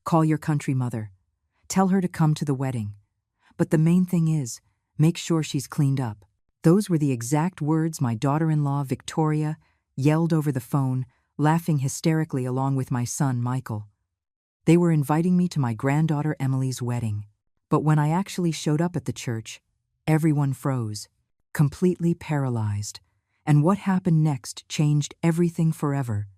Call your country mother. Tell her to come to the wedding. But the main thing is, make sure she's cleaned up." Those were the exact words my daughter-in-law, Victoria, yelled over the phone, laughing hysterically along with my son, Michael. They were inviting me to my granddaughter Emily's wedding. But when I actually showed up at the church, everyone froze, completely paralyzed. And what happened next changed everything forever.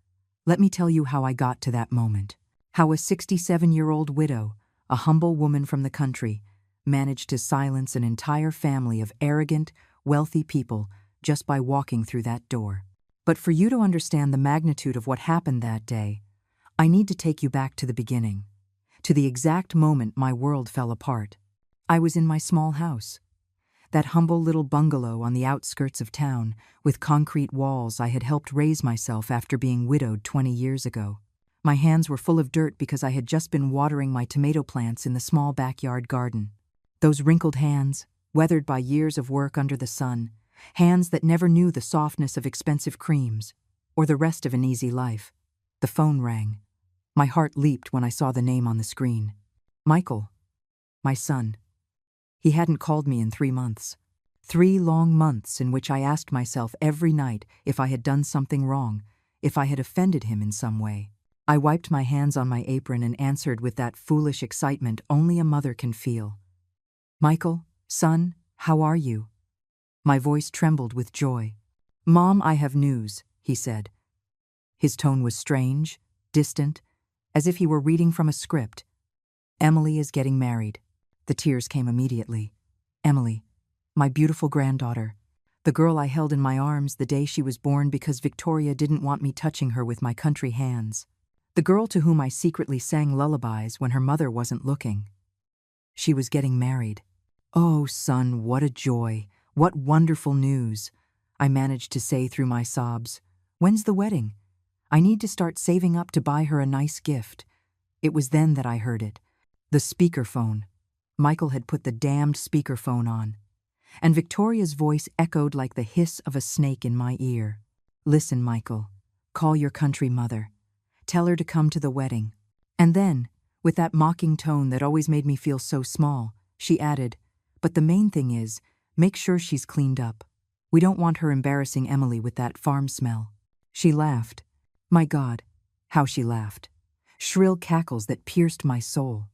Let me tell you how I got to that moment. How a 67-year-old widow, a humble woman from the country, managed to silence an entire family of arrogant, wealthy people just by walking through that door. But for you to understand the magnitude of what happened that day, I need to take you back to the beginning, to the exact moment my world fell apart. I was in my small house, that humble little bungalow on the outskirts of town with concrete walls I had helped raise myself after being widowed 20 years ago. My hands were full of dirt because I had just been watering my tomato plants in the small backyard garden. Those wrinkled hands, weathered by years of work under the sun, hands that never knew the softness of expensive creams or the rest of an easy life. The phone rang. My heart leaped when I saw the name on the screen. Michael, my son. He hadn't called me in 3 months. 3 long months in which I asked myself every night if I had done something wrong, if I had offended him in some way. I wiped my hands on my apron and answered with that foolish excitement only a mother can feel. "Michael, son, how are you?" My voice trembled with joy. "Mom, I have news," he said. His tone was strange, distant, as if he were reading from a script. "Emily is getting married." The tears came immediately. Emily, my beautiful granddaughter, the girl I held in my arms the day she was born because Victoria didn't want me touching her with my country hands. The girl to whom I secretly sang lullabies when her mother wasn't looking. She was getting married. "Oh, son, what a joy! What wonderful news!" I managed to say through my sobs. "When's the wedding? I need to start saving up to buy her a nice gift." It was then that I heard it. The speakerphone. Michael had put the damned speakerphone on, and Victoria's voice echoed like the hiss of a snake in my ear. "Listen, Michael, call your country mother. Tell her to come to the wedding." And then, with that mocking tone that always made me feel so small, she added, "But the main thing is, make sure she's cleaned up. We don't want her embarrassing Emily with that farm smell." She laughed. My God, how she laughed. Shrill cackles that pierced my soul.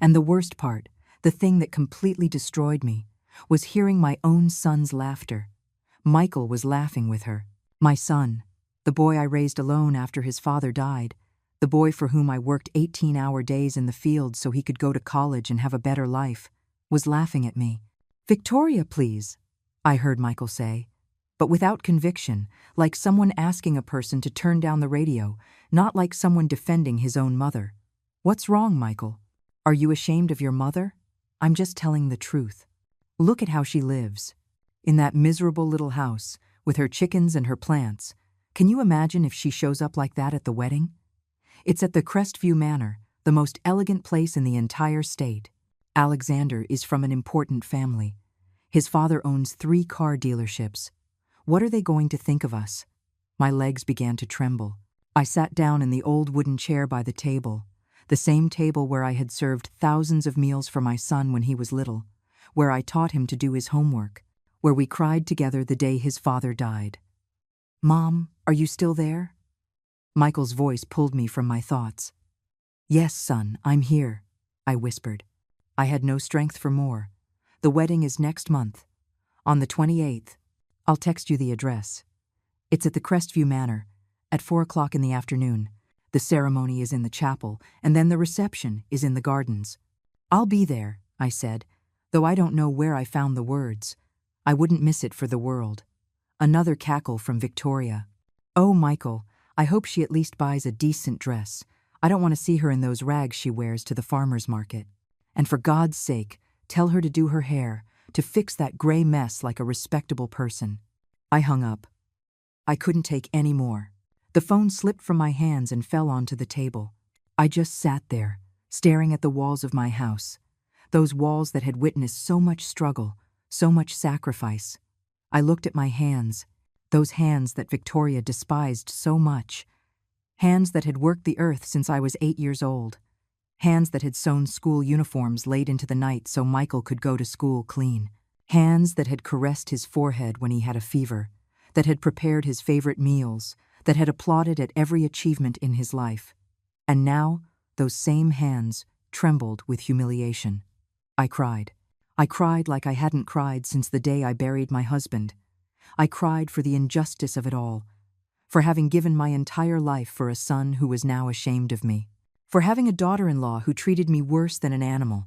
And the worst part, the thing that completely destroyed me, was hearing my own son's laughter. Michael was laughing with her. My son, the boy I raised alone after his father died, the boy for whom I worked 18-hour days in the field so he could go to college and have a better life, was laughing at me. "Victoria, please," I heard Michael say, but without conviction, like someone asking a person to turn down the radio, not like someone defending his own mother. "What's wrong, Michael? Are you ashamed of your mother?" "I'm just telling the truth. Look at how she lives. In that miserable little house, with her chickens and her plants. Can you imagine if she shows up like that at the wedding? It's at the Crestview Manor, the most elegant place in the entire state. Alexander is from an important family. His father owns 3 car dealerships. What are they going to think of us?" My legs began to tremble. I sat down in the old wooden chair by the table, the same table where I had served thousands of meals for my son when he was little, where I taught him to do his homework, where we cried together the day his father died. "Mom, are you still there?" Michael's voice pulled me from my thoughts. "Yes, son, I'm here," I whispered. I had no strength for more. "The wedding is next month, on the 28th. I'll text you the address. It's at the Crestview Manor, at 4 o'clock in the afternoon. The ceremony is in the chapel, and then the reception is in the gardens." "I'll be there," I said, though I don't know where I found the words. I wouldn't miss it for the world. Another cackle from Victoria. "Oh, Michael, I hope she at least buys a decent dress. I don't want to see her in those rags she wears to the farmer's market. And for God's sake, tell her to do her hair, to fix that gray mess like a respectable person." I hung up. I couldn't take any more. The phone slipped from my hands and fell onto the table. I just sat there, staring at the walls of my house, those walls that had witnessed so much struggle, so much sacrifice. I looked at my hands, those hands that Victoria despised so much, hands that had worked the earth since I was 8 years old. Hands that had sewn school uniforms late into the night so Michael could go to school clean. Hands that had caressed his forehead when he had a fever, that had prepared his favorite meals, that had applauded at every achievement in his life. And now, those same hands trembled with humiliation. I cried. I cried like I hadn't cried since the day I buried my husband. I cried for the injustice of it all, for having given my entire life for a son who was now ashamed of me, for having a daughter-in-law who treated me worse than an animal,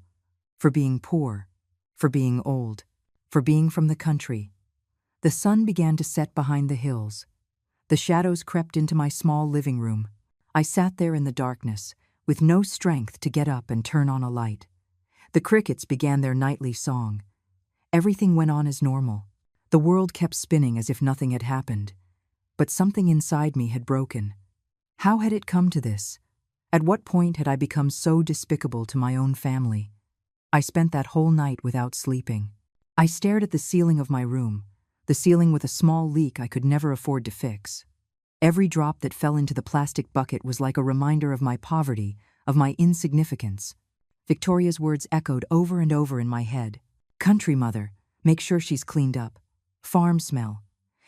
for being poor, for being old, for being from the country. The sun began to set behind the hills. The shadows crept into my small living room. I sat there in the darkness, with no strength to get up and turn on a light. The crickets began their nightly song. Everything went on as normal. The world kept spinning as if nothing had happened. But something inside me had broken. How had it come to this? At what point had I become so despicable to my own family? I spent that whole night without sleeping. I stared at the ceiling of my room, the ceiling with a small leak I could never afford to fix. Every drop that fell into the plastic bucket was like a reminder of my poverty, of my insignificance. Victoria's words echoed over and over in my head. Country mother, make sure she's cleaned up. Farm smell.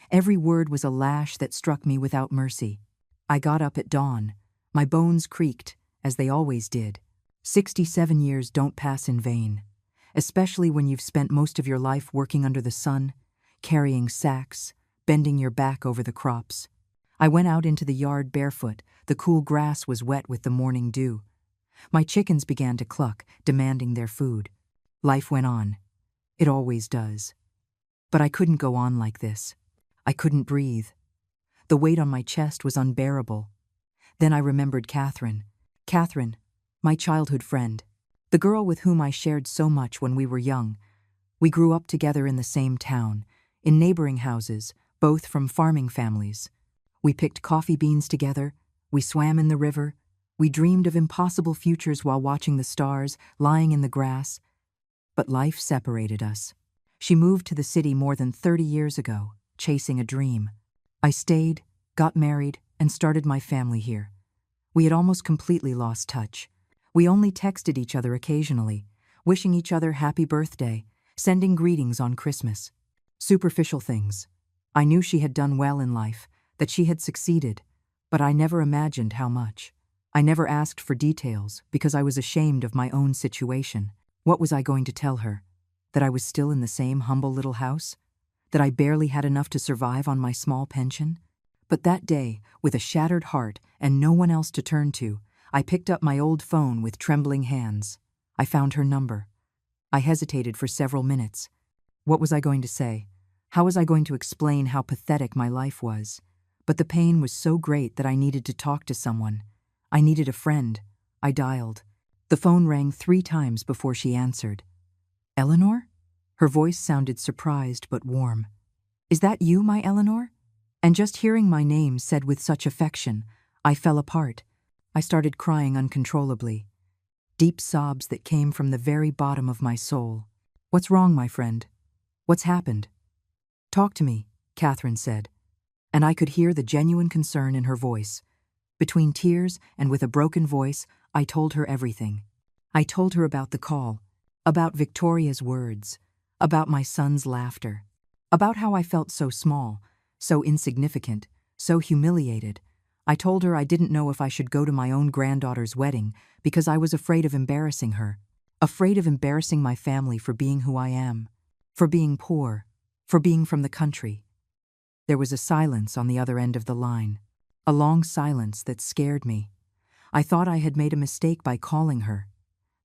Every word was a lash that struck me without mercy. I got up at dawn. My bones creaked, as they always did. 67 years don't pass in vain, especially when you've spent most of your life working under the sun, carrying sacks, bending your back over the crops. I went out into the yard barefoot. The cool grass was wet with the morning dew. My chickens began to cluck, demanding their food. Life went on. It always does. But I couldn't go on like this. I couldn't breathe. The weight on my chest was unbearable. Then I remembered Catherine. Catherine, my childhood friend. The girl with whom I shared so much when we were young. We grew up together in the same town, in neighboring houses, both from farming families. We picked coffee beans together. We swam in the river. We dreamed of impossible futures while watching the stars, lying in the grass. But life separated us. She moved to the city more than 30 years ago, chasing a dream. I stayed, got married, and started my family here. We had almost completely lost touch. We only texted each other occasionally, wishing each other happy birthday, sending greetings on Christmas. Superficial things. I knew she had done well in life, that she had succeeded, but I never imagined how much. I never asked for details because I was ashamed of my own situation. What was I going to tell her? That I was still in the same humble little house? That I barely had enough to survive on my small pension? But that day, with a shattered heart and no one else to turn to, I picked up my old phone with trembling hands. I found her number. I hesitated for several minutes. What was I going to say? How was I going to explain how pathetic my life was? But the pain was so great that I needed to talk to someone. I needed a friend. I dialed. The phone rang 3 times before she answered. Eleanor? Her voice sounded surprised but warm. Is that you, my Eleanor? And just hearing my name said with such affection, I fell apart. I started crying uncontrollably. Deep sobs that came from the very bottom of my soul. What's wrong, my friend? What's happened? Talk to me, Catherine said. And I could hear the genuine concern in her voice. Between tears and with a broken voice, I told her everything. I told her about the call, about Victoria's words, about my son's laughter, about how I felt so small, so insignificant, so humiliated. I told her I didn't know if I should go to my own granddaughter's wedding because I was afraid of embarrassing her, afraid of embarrassing my family for being who I am, for being poor, for being from the country. There was a silence on the other end of the line, a long silence that scared me. I thought I had made a mistake by calling her,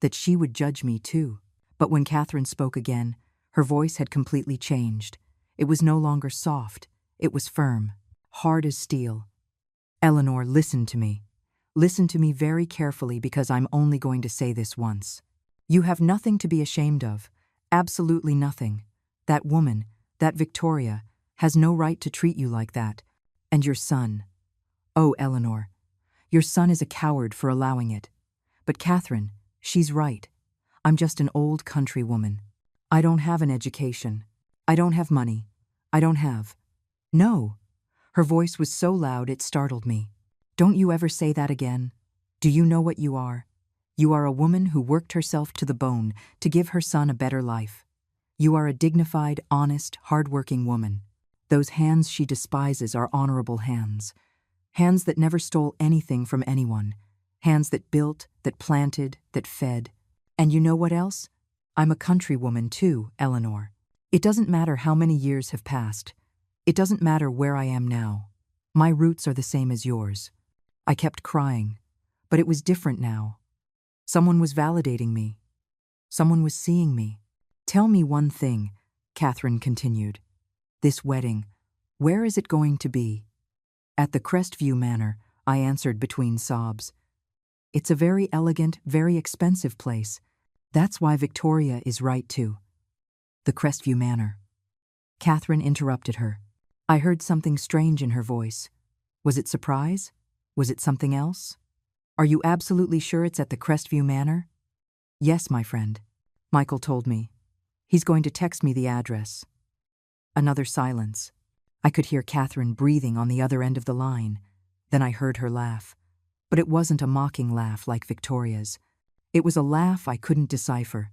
that she would judge me too. But when Catherine spoke again, her voice had completely changed. It was no longer soft. It was firm, hard as steel. Eleanor, listen to me. Listen to me very carefully because I'm only going to say this once. You have nothing to be ashamed of. Absolutely nothing. That woman, that Victoria, has no right to treat you like that. And your son. Oh, Eleanor, your son is a coward for allowing it. But Catherine, she's right. I'm just an old country woman. I don't have an education. I don't have money. I don't have. No. Her voice was so loud it startled me. Don't you ever say that again. Do you know what you are? You are a woman who worked herself to the bone to give her son a better life. You are a dignified, honest, hard-working woman. Those hands she despises are honorable hands. Hands that never stole anything from anyone. Hands that built, that planted, that fed. And you know what else? I'm a countrywoman too, Eleanor. It doesn't matter how many years have passed. It doesn't matter where I am now. My roots are the same as yours. I kept crying, but it was different now. Someone was validating me. Someone was seeing me. Tell me one thing, Catherine continued. This wedding, where is it going to be? At the Crestview Manor, I answered between sobs. It's a very elegant, very expensive place. That's why Victoria is right too. The Crestview Manor. Catherine interrupted her. I heard something strange in her voice. Was it surprise? Was it something else? Are you absolutely sure it's at the Crestview Manor? Yes, my friend. Michael told me. He's going to text me the address. Another silence. I could hear Catherine breathing on the other end of the line. Then I heard her laugh. But it wasn't a mocking laugh like Victoria's. It was a laugh I couldn't decipher.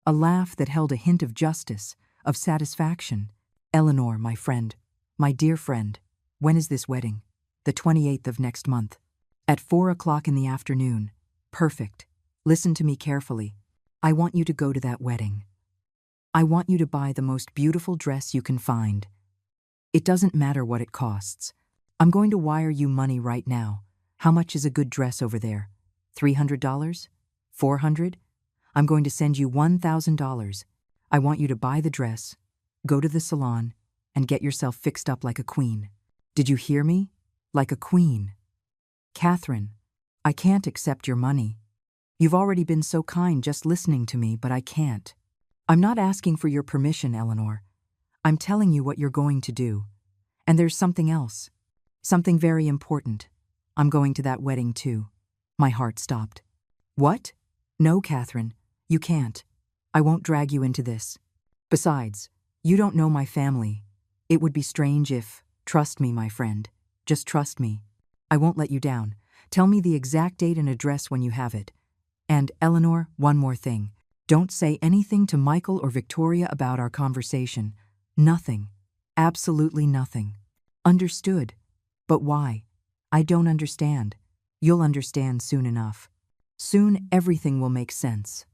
A laugh that held a hint of justice, of satisfaction. Eleanor, my friend, my dear friend, when is this wedding? The 28th of next month. At 4 o'clock in the afternoon. Perfect. Listen to me carefully. I want you to go to that wedding. I want you to buy the most beautiful dress you can find. It doesn't matter what it costs. I'm going to wire you money right now. How much is a good dress over there? $300? $400? I'm going to send you $1,000. I want you to buy the dress, go to the salon, and get yourself fixed up like a queen. Did you hear me? Like a queen. Catherine, I can't accept your money. You've already been so kind just listening to me, but I can't. I'm not asking for your permission, Eleanor. I'm telling you what you're going to do. And there's something else. Something very important. I'm going to that wedding too. My heart stopped. What? No, Catherine. You can't. I won't drag you into this. Besides, you don't know my family. It would be strange if... Trust me, my friend. Just trust me. I won't let you down. Tell me the exact date and address when you have it. And, Eleanor, one more thing. Don't say anything to Michael or Victoria about our conversation. Nothing. Absolutely nothing. Understood. But why? I don't understand. You'll understand soon enough. Soon everything will make sense.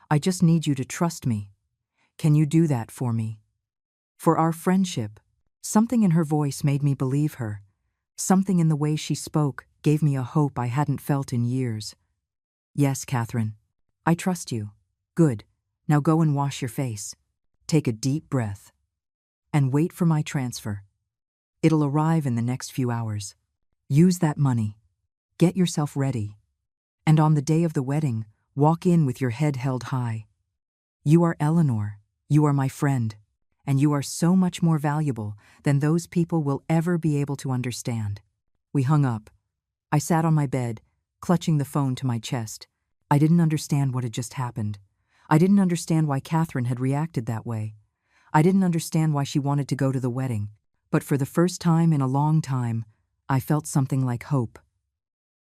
I just need you to trust me. Can you do that for me? For our friendship. Something in her voice made me believe her. Something in the way she spoke gave me a hope I hadn't felt in years. Yes, Catherine. I trust you. Good. Now go and wash your face. Take a deep breath. And wait for my transfer. It'll arrive in the next few hours. Use that money. Get yourself ready. And on the day of the wedding, walk in with your head held high. You are Eleanor. You are my friend. And you are so much more valuable than those people will ever be able to understand. We hung up. I sat on my bed, clutching the phone to my chest. I didn't understand what had just happened. I didn't understand why Catherine had reacted that way. I didn't understand why she wanted to go to the wedding. But for the first time in a long time, I felt something like hope.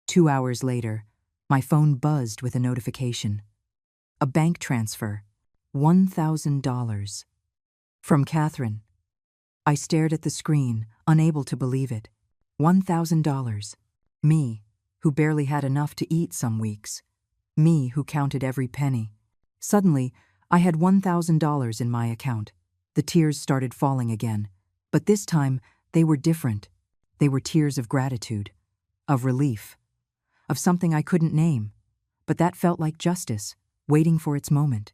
2 hours later, my phone buzzed with a notification. A bank transfer. $1,000. From Catherine. I stared at the screen, unable to believe it. $1,000. Me, who barely had enough to eat some weeks. Me, who counted every penny. Suddenly, I had $1,000 in my account. The tears started falling again. But this time, they were different. They were tears of gratitude, of relief, of something I couldn't name. But that felt like justice, waiting for its moment.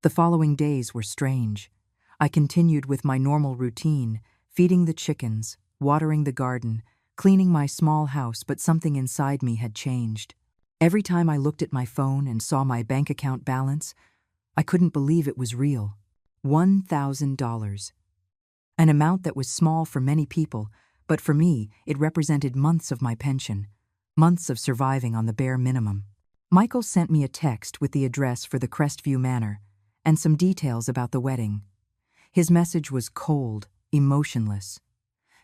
The following days were strange. I continued with my normal routine, feeding the chickens, watering the garden, cleaning my small house, but something inside me had changed. Every time I looked at my phone and saw my bank account balance, I couldn't believe it was real. $1,000. An amount that was small for many people, but for me, it represented months of my pension, months of surviving on the bare minimum. Michael sent me a text with the address for the Crestview Manor and some details about the wedding. His message was cold, emotionless.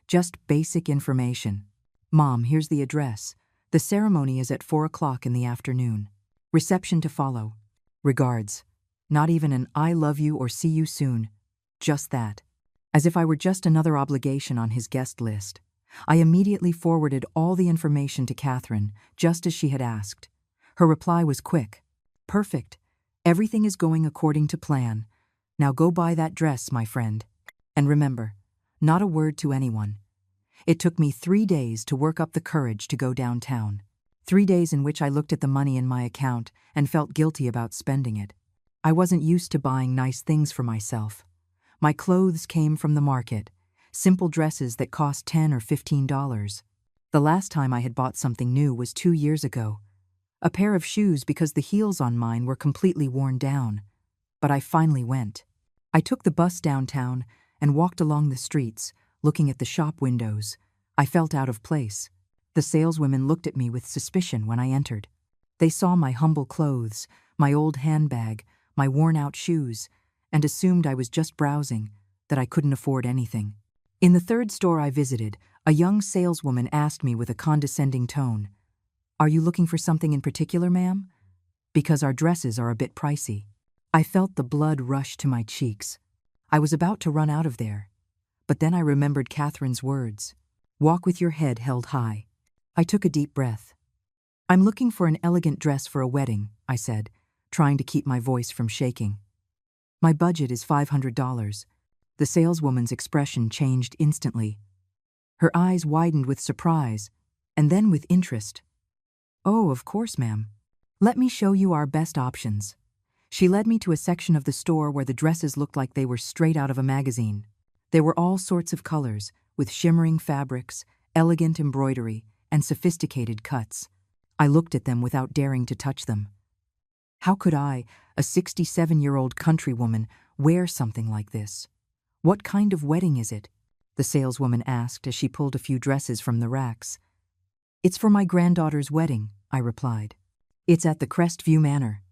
Just basic information. Mom, here's the address. The ceremony is at 4 o'clock in the afternoon. Reception to follow. Regards. Not even an I love you or see you soon. Just that. As if I were just another obligation on his guest list. I immediately forwarded all the information to Catherine, just as she had asked. Her reply was quick. Perfect. Everything is going according to plan. Now go buy that dress, my friend. And remember, not a word to anyone. It took me 3 days to work up the courage to go downtown. 3 days in which I looked at the money in my account and felt guilty about spending it. I wasn't used to buying nice things for myself. My clothes came from the market, simple dresses that cost $10 or $15. The last time I had bought something new was 2 years ago. A pair of shoes because the heels on mine were completely worn down. But I finally went. I took the bus downtown and walked along the streets, looking at the shop windows. I felt out of place. The saleswomen looked at me with suspicion when I entered. They saw my humble clothes, my old handbag, my worn-out shoes, and assumed I was just browsing, that I couldn't afford anything. In the third store I visited, a young saleswoman asked me with a condescending tone, "Are you looking for something in particular, ma'am? Because our dresses are a bit pricey." I felt the blood rush to my cheeks. I was about to run out of there. But then I remembered Catherine's words, "Walk with your head held high." I took a deep breath. "I'm looking for an elegant dress for a wedding," I said, trying to keep my voice from shaking. "My budget is $500. The saleswoman's expression changed instantly. Her eyes widened with surprise, and then with interest. "Oh, of course, ma'am. Let me show you our best options." She led me to a section of the store where the dresses looked like they were straight out of a magazine. There were all sorts of colors, with shimmering fabrics, elegant embroidery, and sophisticated cuts. I looked at them without daring to touch them. How could I, a 67-year-old countrywoman, wear something like this? "What kind of wedding is it?" the saleswoman asked as she pulled a few dresses from the racks. "It's for my granddaughter's wedding," I replied. "It's at the Crestview Manor."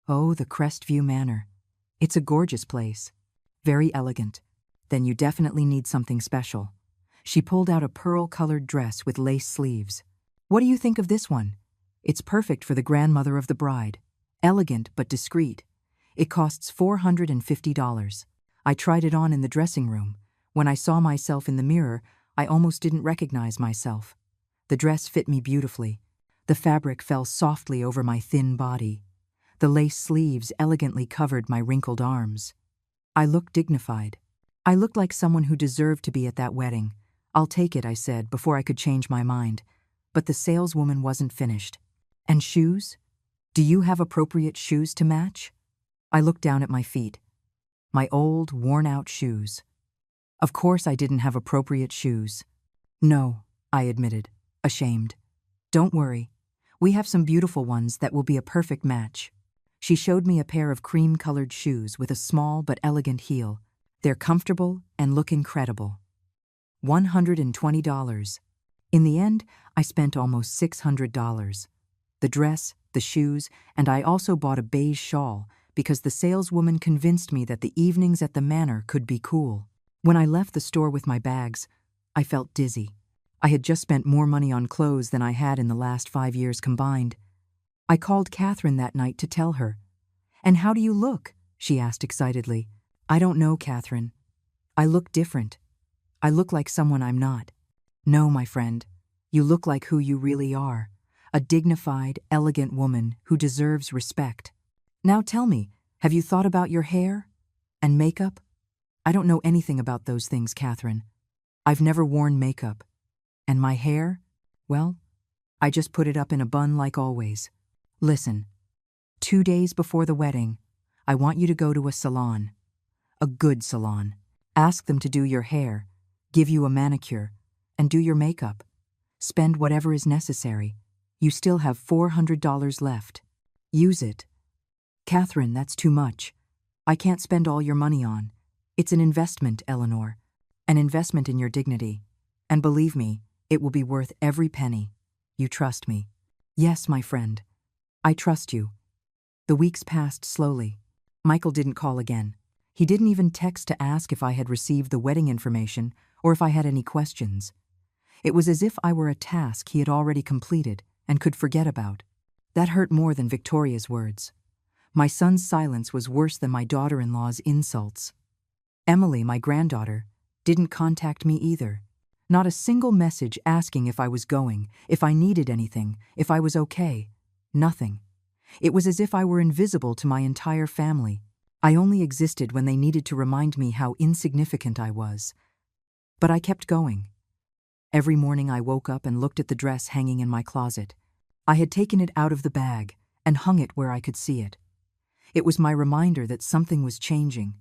"Oh, the Crestview Manor. It's a gorgeous place. Very elegant. Then you definitely need something special." She pulled out a pearl-colored dress with lace sleeves. "What do you think of this one? It's perfect for the grandmother of the bride. Elegant but discreet. It costs $450. I tried it on in the dressing room. When I saw myself in the mirror, I almost didn't recognize myself. The dress fit me beautifully. The fabric fell softly over my thin body. The lace sleeves elegantly covered my wrinkled arms. I looked dignified. I looked like someone who deserved to be at that wedding. "I'll take it," I said, before I could change my mind. But the saleswoman wasn't finished. "And shoes? Do you have appropriate shoes to match?" I looked down at my feet. My old, worn-out shoes. Of course I didn't have appropriate shoes. "No," I admitted, ashamed. "Don't worry. We have some beautiful ones that will be a perfect match." She showed me a pair of cream-colored shoes with a small but elegant heel. They're comfortable and look incredible. $120. In the end, I spent almost $600. The dress, the shoes, and I also bought a beige shawl because the saleswoman convinced me that the evenings at the manor could be cool. When I left the store with my bags, I felt dizzy. I had just spent more money on clothes than I had in the last 5 years combined. I called Catherine that night to tell her. "And how do you look?" she asked excitedly. "I don't know, Catherine. I look different. I look like someone I'm not." "No, my friend. You look like who you really are. A dignified, elegant woman who deserves respect. Now tell me, have you thought about your hair? And makeup?" "I don't know anything about those things, Catherine. I've never worn makeup. And my hair? Well, I just put it up in a bun like always. Listen, 2 days before the wedding, I want you to go to a salon. A good salon. Ask them to do your hair, give you a manicure, and do your makeup. Spend whatever is necessary. You still have $400 left. Use it." "Catherine, that's too much. I can't spend all your money on. It's an investment, Eleanor. An investment in your dignity. And believe me, it will be worth every penny. You trust me." "Yes, my friend. I trust you." The weeks passed slowly. Michael didn't call again. He didn't even text to ask if I had received the wedding information or if I had any questions. It was as if I were a task he had already completed and could forget about. That hurt more than Victoria's words. My son's silence was worse than my daughter-in-law's insults. Emily, my granddaughter, didn't contact me either. Not a single message asking if I was going, if I needed anything, if I was okay. Nothing. It was as if I were invisible to my entire family. I only existed when they needed to remind me how insignificant I was. But I kept going. Every morning I woke up and looked at the dress hanging in my closet. I had taken it out of the bag and hung it where I could see it. It was my reminder that something was changing.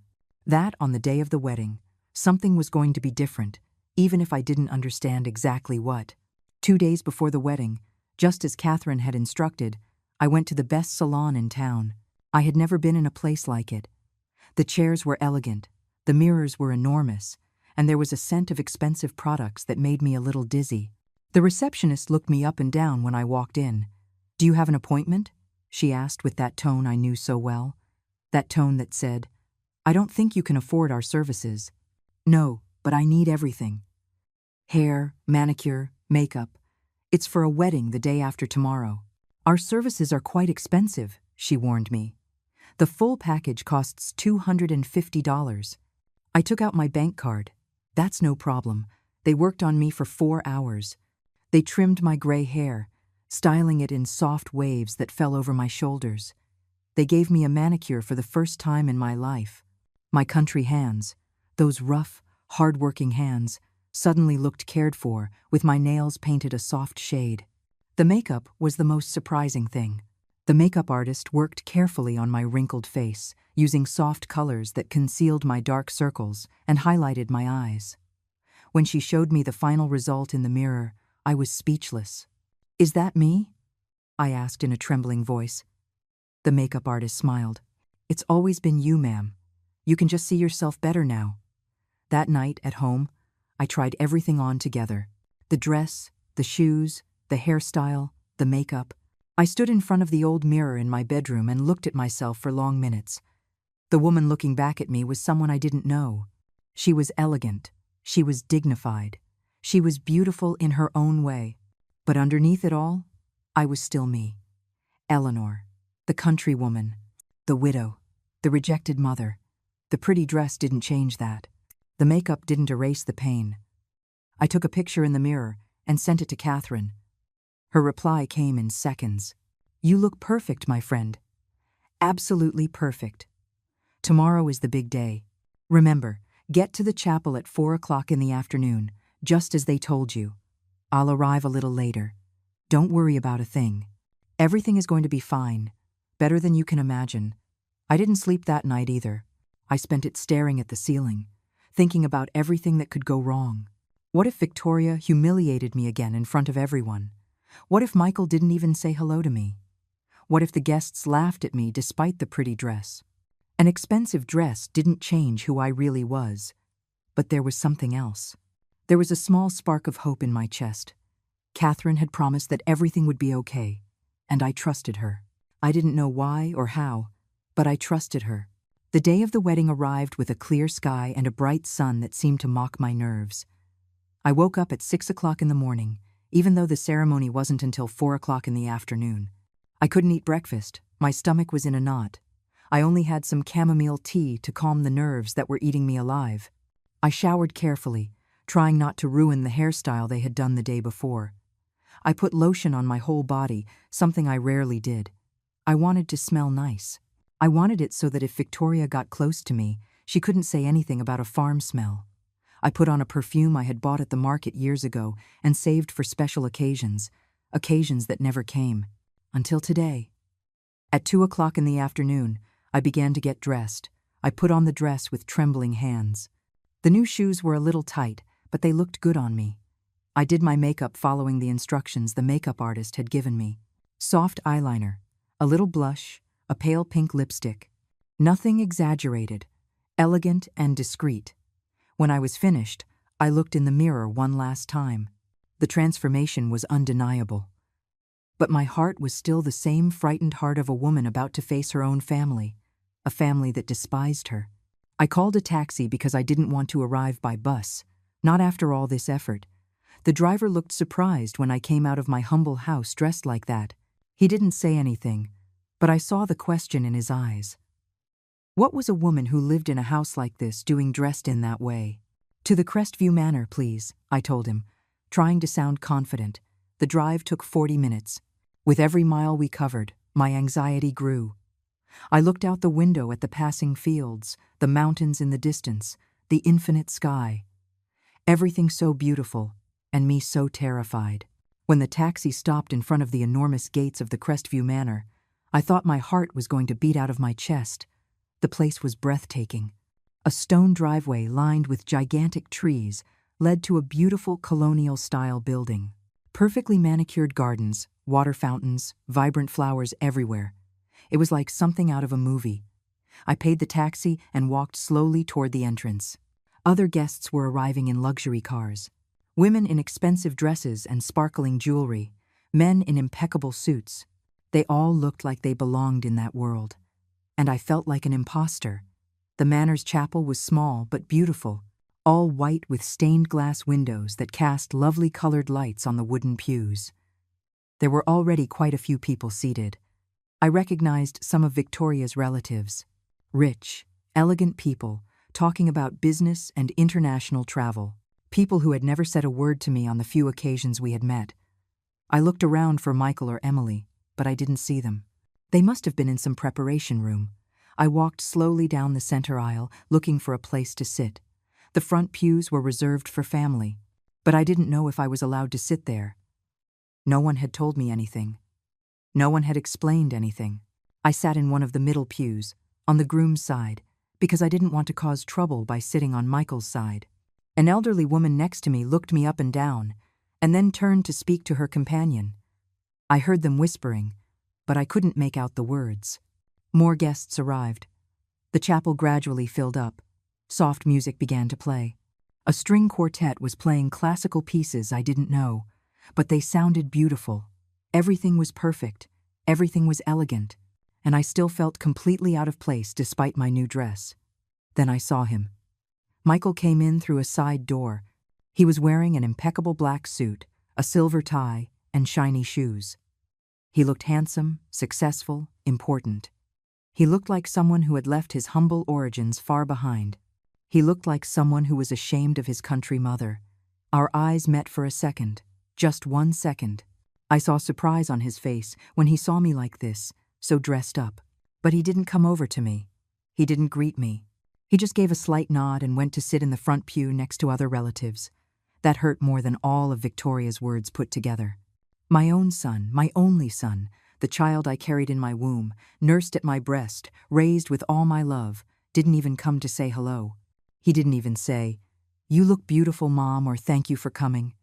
That on the day of the wedding, something was going to be different, even if I didn't understand exactly what. 2 days before the wedding, just as Catherine had instructed, I went to the best salon in town. I had never been in a place like it. The chairs were elegant, the mirrors were enormous, and there was a scent of expensive products that made me a little dizzy. The receptionist looked me up and down when I walked in. "Do you have an appointment?" she asked with that tone I knew so well. That tone that said, "I don't think you can afford our services." "No, but I need everything. Hair, manicure, makeup. It's for a wedding the day after tomorrow. Our services are quite expensive," she warned me. "The full package costs $250. I took out my bank card. That's no problem. They worked on me for 4 hours. They trimmed my gray hair, styling it in soft waves that fell over my shoulders. They gave me a manicure for the first time in my life. My country hands, those rough, hard-working hands, suddenly looked cared for, with my nails painted a soft shade. The makeup was the most surprising thing. The makeup artist worked carefully on my wrinkled face, using soft colors that concealed my dark circles and highlighted my eyes. When she showed me the final result in the mirror, I was speechless. "Is that me?" I asked in a trembling voice. The makeup artist smiled. "It's always been you, ma'am. You can just see yourself better now." That night, at home, I tried everything on together. The dress, the shoes, the hairstyle, the makeup. I stood in front of the old mirror in my bedroom and looked at myself for long minutes. The woman looking back at me was someone I didn't know. She was elegant. She was dignified. She was beautiful in her own way. But underneath it all, I was still me. Eleanor, the country woman, the widow, the rejected mother. The pretty dress didn't change that. The makeup didn't erase the pain. I took a picture in the mirror and sent it to Catherine. Her reply came in seconds. "You look perfect, my friend. Absolutely perfect. Tomorrow is the big day. Remember, get to the chapel at 4 o'clock in the afternoon, just as they told you. I'll arrive a little later. Don't worry about a thing. Everything is going to be fine, better than you can imagine." I didn't sleep that night either. I spent it staring at the ceiling, thinking about everything that could go wrong. What if Victoria humiliated me again in front of everyone? What if Michael didn't even say hello to me? What if the guests laughed at me despite the pretty dress? An expensive dress didn't change who I really was. But there was something else. There was a small spark of hope in my chest. Catherine had promised that everything would be okay, and I trusted her. I didn't know why or how, but I trusted her. The day of the wedding arrived with a clear sky and a bright sun that seemed to mock my nerves. I woke up at 6 o'clock in the morning, even though the ceremony wasn't until 4 o'clock in the afternoon. I couldn't eat breakfast. My stomach was in a knot. I only had some chamomile tea to calm the nerves that were eating me alive. I showered carefully, trying not to ruin the hairstyle they had done the day before. I put lotion on my whole body, something I rarely did. I wanted to smell nice. I wanted it so that if Victoria got close to me, she couldn't say anything about a farm smell. I put on a perfume I had bought at the market years ago and saved for special occasions that never came, until today. At 2 o'clock in the afternoon, I began to get dressed. I put on the dress with trembling hands. The new shoes were a little tight, but they looked good on me. I did my makeup following the instructions the makeup artist had given me. Soft eyeliner, a little blush, a pale pink lipstick. Nothing exaggerated, elegant and discreet. When I was finished, I looked in the mirror one last time. The transformation was undeniable. But my heart was still the same frightened heart of a woman about to face her own family, a family that despised her. I called a taxi because I didn't want to arrive by bus, not after all this effort. The driver looked surprised when I came out of my humble house dressed like that. He didn't say anything, but I saw the question in his eyes. What was a woman who lived in a house like this doing dressed in that way? To the Crestview Manor, please, I told him, trying to sound confident. The drive took 40 minutes. With every mile we covered, my anxiety grew. I looked out the window at the passing fields, the mountains in the distance, the infinite sky. Everything so beautiful, and me so terrified. When the taxi stopped in front of the enormous gates of the Crestview Manor, I thought my heart was going to beat out of my chest. The place was breathtaking. A stone driveway lined with gigantic trees led to a beautiful colonial-style building. Perfectly manicured gardens, water fountains, vibrant flowers everywhere. It was like something out of a movie. I paid the taxi and walked slowly toward the entrance. Other guests were arriving in luxury cars. Women in expensive dresses and sparkling jewelry, men in impeccable suits. They all looked like they belonged in that world. And I felt like an imposter. The manor's chapel was small but beautiful, all white with stained glass windows that cast lovely colored lights on the wooden pews. There were already quite a few people seated. I recognized some of Victoria's relatives. Rich, elegant people, talking about business and international travel. People who had never said a word to me on the few occasions we had met. I looked around for Michael or Emily, but I didn't see them. They must have been in some preparation room. I walked slowly down the center aisle, looking for a place to sit. The front pews were reserved for family, but I didn't know if I was allowed to sit there. No one had told me anything. No one had explained anything. I sat in one of the middle pews, on the groom's side, because I didn't want to cause trouble by sitting on Michael's side. An elderly woman next to me looked me up and down, and then turned to speak to her companion. I heard them whispering, but I couldn't make out the words. More guests arrived. The chapel gradually filled up. Soft music began to play. A string quartet was playing classical pieces I didn't know, but they sounded beautiful. Everything was perfect, everything was elegant, and I still felt completely out of place despite my new dress. Then I saw him. Michael came in through a side door. He was wearing an impeccable black suit, a silver tie, and shiny shoes. He looked handsome, successful, important. He looked like someone who had left his humble origins far behind. He looked like someone who was ashamed of his country mother. Our eyes met for a second, just 1 second. I saw surprise on his face when he saw me like this, so dressed up. But he didn't come over to me. He didn't greet me. He just gave a slight nod and went to sit in the front pew next to other relatives. That hurt more than all of Victoria's words put together. My own son, my only son, the child I carried in my womb, nursed at my breast, raised with all my love, didn't even come to say hello. He didn't even say, "You look beautiful, Mom," or "Thank you for coming."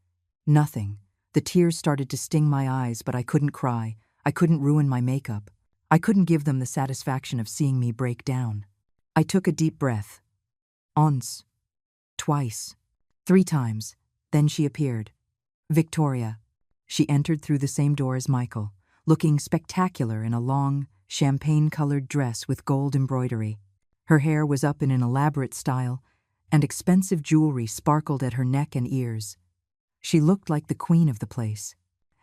Nothing. The tears started to sting my eyes, but I couldn't cry. I couldn't ruin my makeup. I couldn't give them the satisfaction of seeing me break down. I took a deep breath. Once. Twice. 3 times. Then she appeared. Victoria. She entered through the same door as Michael, looking spectacular in a long, champagne-colored dress with gold embroidery. Her hair was up in an elaborate style, and expensive jewelry sparkled at her neck and ears. She looked like the queen of the place,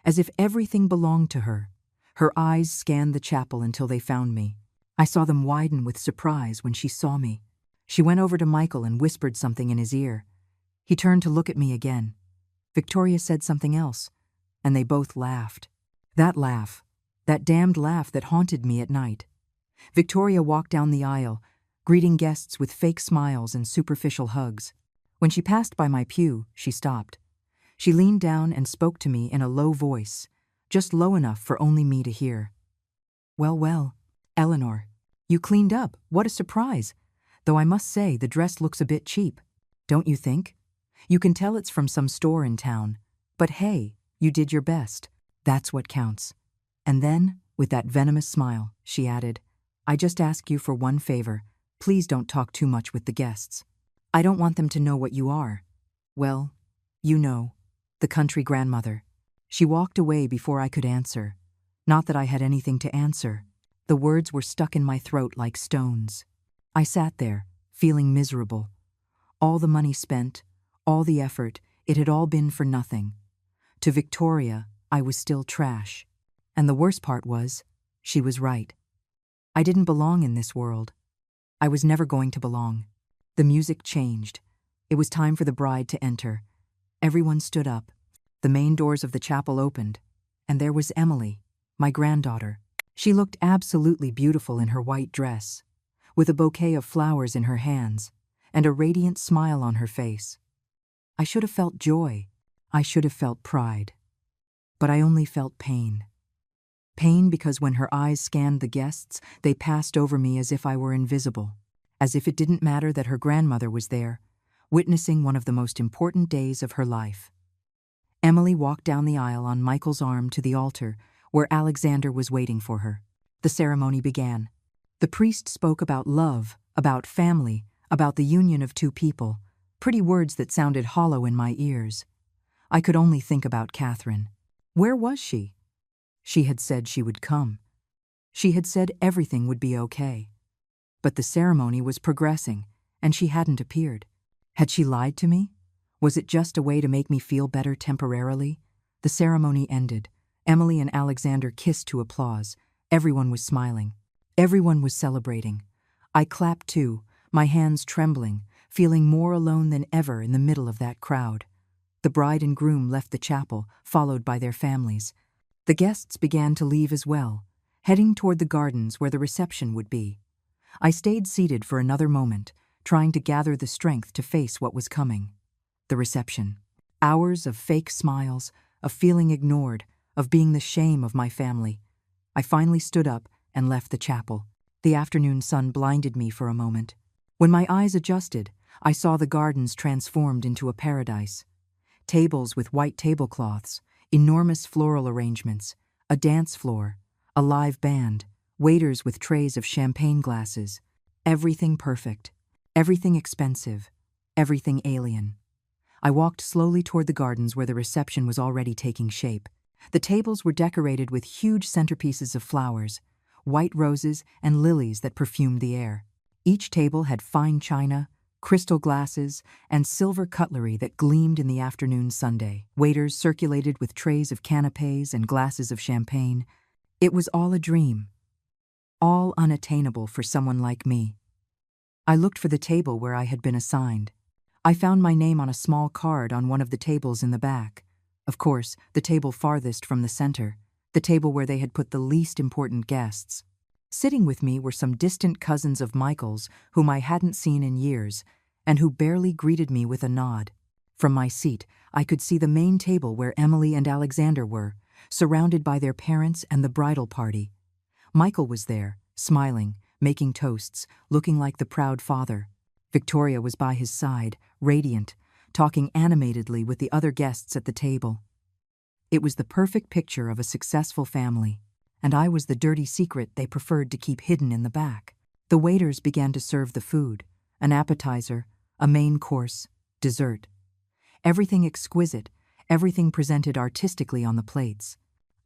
as if everything belonged to her. Her eyes scanned the chapel until they found me. I saw them widen with surprise when she saw me. She went over to Michael and whispered something in his ear. He turned to look at me again. Victoria said something else, and they both laughed. That laugh, that damned laugh that haunted me at night. Victoria walked down the aisle, greeting guests with fake smiles and superficial hugs. When she passed by my pew, she stopped. She leaned down and spoke to me in a low voice, just low enough for only me to hear. Well, Eleanor, you cleaned up. What a surprise. Though I must say the dress looks a bit cheap. Don't you think? You can tell it's from some store in town. But hey, you did your best. That's what counts." And then, with that venomous smile, she added, "I just ask you for one favor. Please don't talk too much with the guests. I don't want them to know what you are. Well, you know, the country grandmother." She walked away before I could answer. Not that I had anything to answer. The words were stuck in my throat like stones. I sat there, feeling miserable. All the money spent, all the effort, it had all been for nothing. To Victoria, I was still trash. And the worst part was, she was right. I didn't belong in this world. I was never going to belong. The music changed. It was time for the bride to enter. Everyone stood up. The main doors of the chapel opened, and there was Emily, my granddaughter. She looked absolutely beautiful in her white dress, with a bouquet of flowers in her hands and a radiant smile on her face. I should have felt joy. I should have felt pride. But I only felt pain. Pain because when her eyes scanned the guests, they passed over me as if I were invisible, as if it didn't matter that her grandmother was there, witnessing one of the most important days of her life. Emily walked down the aisle on Michael's arm to the altar, where Alexander was waiting for her. The ceremony began. The priest spoke about love, about family, about the union of two people, pretty words that sounded hollow in my ears. I could only think about Catherine. Where was she? She had said she would come. She had said everything would be okay. But the ceremony was progressing, and she hadn't appeared. Had she lied to me? Was it just a way to make me feel better temporarily? The ceremony ended. Emily and Alexander kissed to applause. Everyone was smiling. Everyone was celebrating. I clapped too, my hands trembling, feeling more alone than ever in the middle of that crowd. The bride and groom left the chapel, followed by their families. The guests began to leave as well, heading toward the gardens where the reception would be. I stayed seated for another moment, trying to gather the strength to face what was coming. The reception. Hours of fake smiles, of feeling ignored, of being the shame of my family. I finally stood up and left the chapel. The afternoon sun blinded me for a moment. When my eyes adjusted, I saw the gardens transformed into a paradise. Tables with white tablecloths, enormous floral arrangements, a dance floor, a live band, waiters with trays of champagne glasses. Everything perfect, everything expensive, everything alien. I walked slowly toward the gardens where the reception was already taking shape. The tables were decorated with huge centerpieces of flowers, white roses and lilies that perfumed the air. Each table had fine china, crystal glasses, and silver cutlery that gleamed in the afternoon sunday. Waiters circulated with trays of canapés and glasses of champagne. It was all a dream, all unattainable for someone like me. I looked for the table where I had been assigned. I found my name on a small card on one of the tables in the back. Of course, the table farthest from the center, the table where they had put the least important guests. Sitting with me were some distant cousins of Michael's whom I hadn't seen in years, and who barely greeted me with a nod. From my seat, I could see the main table where Emily and Alexander were, surrounded by their parents and the bridal party. Michael was there, smiling, making toasts, looking like the proud father. Victoria was by his side, radiant, talking animatedly with the other guests at the table. It was the perfect picture of a successful family, and I was the dirty secret they preferred to keep hidden in the back. The waiters began to serve the food, an appetizer, a main course, dessert. Everything exquisite, everything presented artistically on the plates.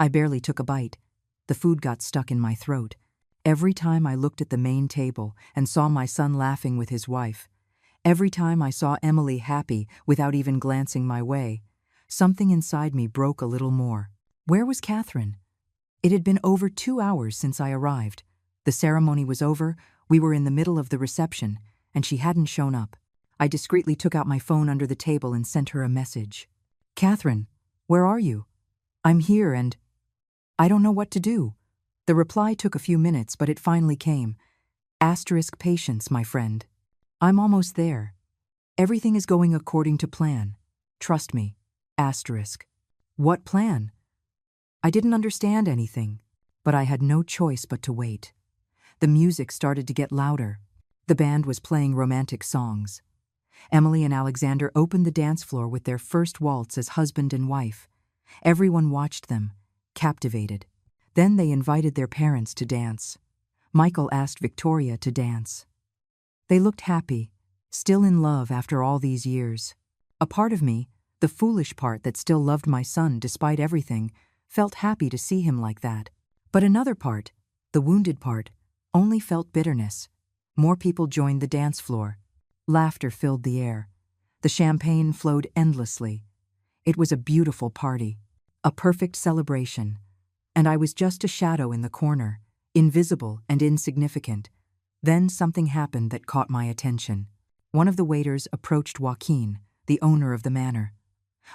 I barely took a bite. The food got stuck in my throat. Every time I looked at the main table and saw my son laughing with his wife, every time I saw Emily happy without even glancing my way, something inside me broke a little more. Where was Catherine? It had been over 2 hours since I arrived. The ceremony was over, we were in the middle of the reception, and she hadn't shown up. I discreetly took out my phone under the table and sent her a message. "Catherine, where are you? I'm here and I don't know what to do." The reply took a few minutes, but it finally came. * patience, my friend. I'm almost there. Everything is going according to plan. Trust me. *. What plan? I didn't understand anything, but I had no choice but to wait. The music started to get louder. The band was playing romantic songs. Emily and Alexander opened the dance floor with their first waltz as husband and wife. Everyone watched them, captivated. Then they invited their parents to dance. Michael asked Victoria to dance. They looked happy, still in love after all these years. A part of me, the foolish part that still loved my son despite everything, felt happy to see him like that. But another part, the wounded part, only felt bitterness. More people joined the dance floor. Laughter filled the air. The champagne flowed endlessly. It was a beautiful party, a perfect celebration. and I was just a shadow in the corner, invisible and insignificant. Then something happened that caught my attention. One of the waiters approached Joaquin, the owner of the manor.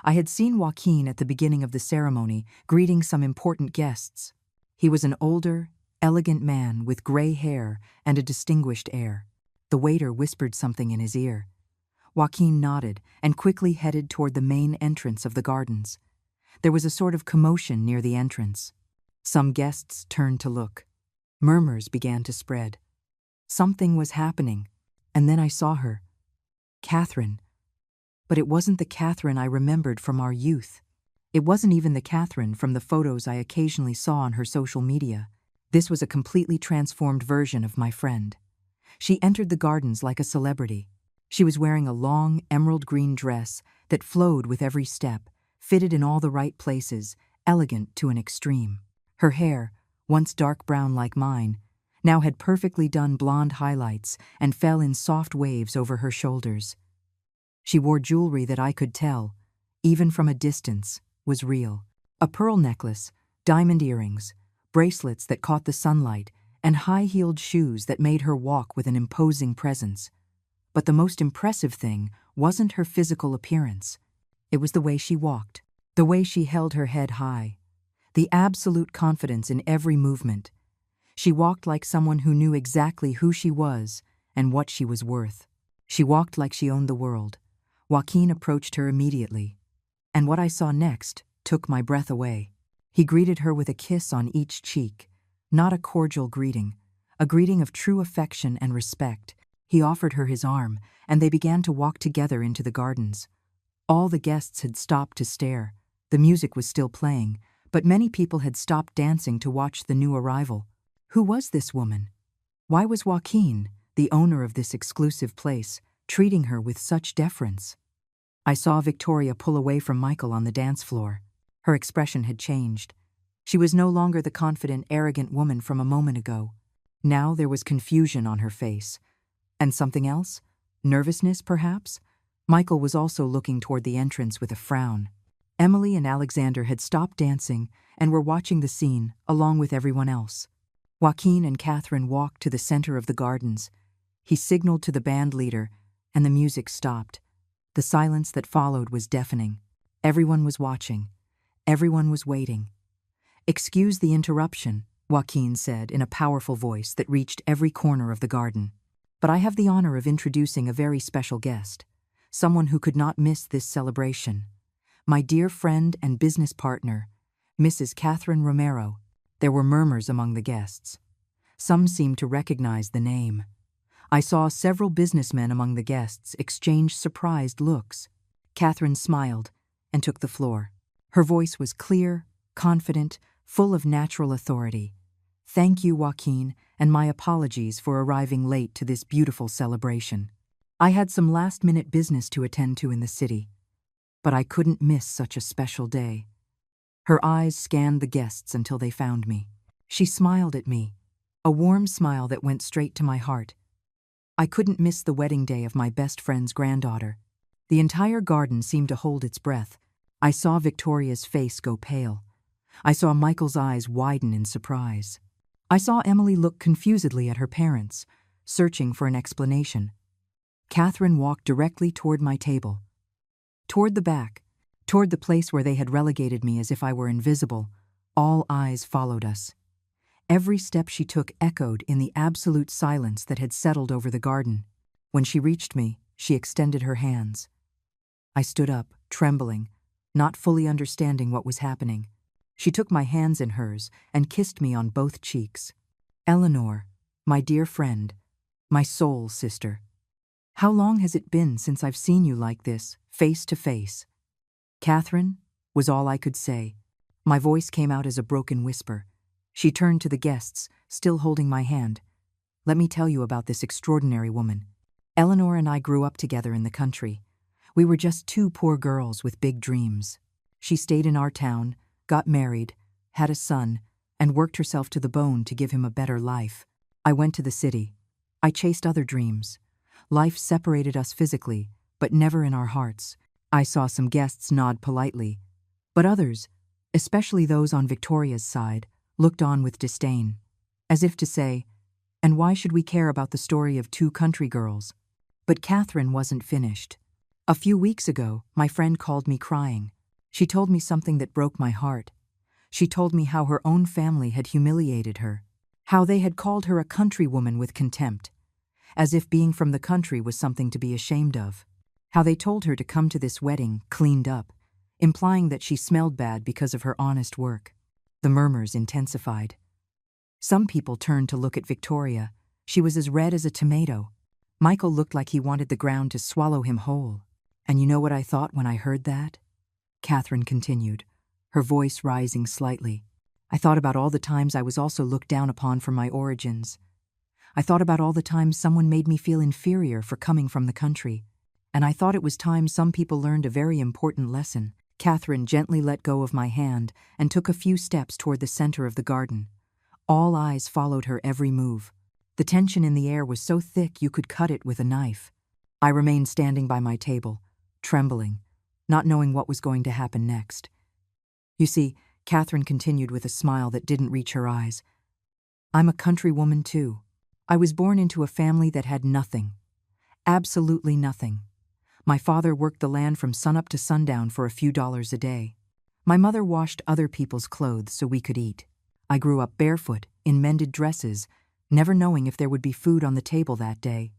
I had seen Joaquin at the beginning of the ceremony, greeting some important guests. He was an older, elegant man with gray hair and a distinguished air. The waiter whispered something in his ear. Joaquin nodded and quickly headed toward the main entrance of the gardens. There was a sort of commotion near the entrance. Some guests turned to look. Murmurs began to spread. Something was happening, and then I saw her. Catherine. But it wasn't the Catherine I remembered from our youth. It wasn't even the Catherine from the photos I occasionally saw on her social media. This was a completely transformed version of my friend. She entered the gardens like a celebrity. She was wearing a long, emerald green dress that flowed with every step, fitted in all the right places, elegant to an extreme. Her hair, once dark brown like mine, now had perfectly done blonde highlights and fell in soft waves over her shoulders. She wore jewelry that I could tell, even from a distance, was real. A pearl necklace, diamond earrings, bracelets that caught the sunlight, and high-heeled shoes that made her walk with an imposing presence. But the most impressive thing wasn't her physical appearance. It was the way she walked, the way she held her head high, the absolute confidence in every movement. She walked like someone who knew exactly who she was and what she was worth. She walked like she owned the world. Joaquin approached her immediately, and what I saw next took my breath away. He greeted her with a kiss on each cheek, not a cordial greeting, a greeting of true affection and respect. He offered her his arm, and they began to walk together into the gardens. All the guests had stopped to stare. The music was still playing, but many people had stopped dancing to watch the new arrival. Who was this woman? Why was Joaquin, the owner of this exclusive place, treating her with such deference? I saw Victoria pull away from Michael on the dance floor. Her expression had changed. She was no longer the confident, arrogant woman from a moment ago. Now there was confusion on her face. And something else? Nervousness, perhaps? Michael was also looking toward the entrance with a frown. Emily and Alexander had stopped dancing and were watching the scene, along with everyone else. Joaquin and Catherine walked to the center of the gardens. He signaled to the band leader, and the music stopped. The silence that followed was deafening. Everyone was watching. Everyone was waiting. "Excuse the interruption," Joaquin said in a powerful voice that reached every corner of the garden. "But I have the honor of introducing a very special guest, someone who could not miss this celebration. My dear friend and business partner, Mrs. Catherine Romero." There were murmurs among the guests. Some seemed to recognize the name. I saw several businessmen among the guests exchange surprised looks. Catherine smiled and took the floor. Her voice was clear, confident, full of natural authority. "Thank you, Joaquin, and my apologies for arriving late to this beautiful celebration. I had some last-minute business to attend to in the city, but I couldn't miss such a special day." Her eyes scanned the guests until they found me. She smiled at me, a warm smile that went straight to my heart. I couldn't miss the wedding day of my best friend's granddaughter. The entire garden seemed to hold its breath. I saw Victoria's face go pale. I saw Michael's eyes widen in surprise. I saw Emily look confusedly at her parents, searching for an explanation. Catherine walked directly toward my table. Toward the back, toward the place where they had relegated me as if I were invisible. All eyes followed us. Every step she took echoed in the absolute silence that had settled over the garden. When she reached me, she extended her hands. I stood up, trembling, not fully understanding what was happening. She took my hands in hers and kissed me on both cheeks. "Eleanor, my dear friend, my soul sister. How long has it been since I've seen you like this, face to face?" "Catherine," was all I could say. My voice came out as a broken whisper. She turned to the guests, still holding my hand. "Let me tell you about this extraordinary woman. Eleanor and I grew up together in the country. We were just two poor girls with big dreams. She stayed in our town, got married, had a son, and worked herself to the bone to give him a better life. I went to the city. I chased other dreams. Life separated us physically, but never in our hearts." I saw some guests nod politely, but others, especially those on Victoria's side, looked on with disdain, as if to say, "And why should we care about the story of two country girls?" But Catherine wasn't finished. A few weeks ago, my friend called me crying. She told me something that broke my heart. She told me how her own family had humiliated her, how they had called her a countrywoman with contempt, as if being from the country was something to be ashamed of, how they told her to come to this wedding cleaned up, implying that she smelled bad because of her honest work. The murmurs intensified. Some people turned to look at Victoria. She was as red as a tomato. Michael looked like he wanted the ground to swallow him whole. "And you know what I thought when I heard that?" Catherine continued, her voice rising slightly. "I thought about all the times I was also looked down upon for my origins. I thought about all the times someone made me feel inferior for coming from the country. And I thought it was time some people learned a very important lesson." Catherine gently let go of my hand and took a few steps toward the center of the garden. All eyes followed her every move. The tension in the air was so thick you could cut it with a knife. I remained standing by my table, trembling, not knowing what was going to happen next. "You see," Catherine continued with a smile that didn't reach her eyes, "I'm a countrywoman too. I was born into a family that had nothing. Absolutely nothing. My father worked the land from sunup to sundown for a few dollars a day. My mother washed other people's clothes so we could eat. I grew up barefoot, in mended dresses, never knowing if there would be food on the table that day."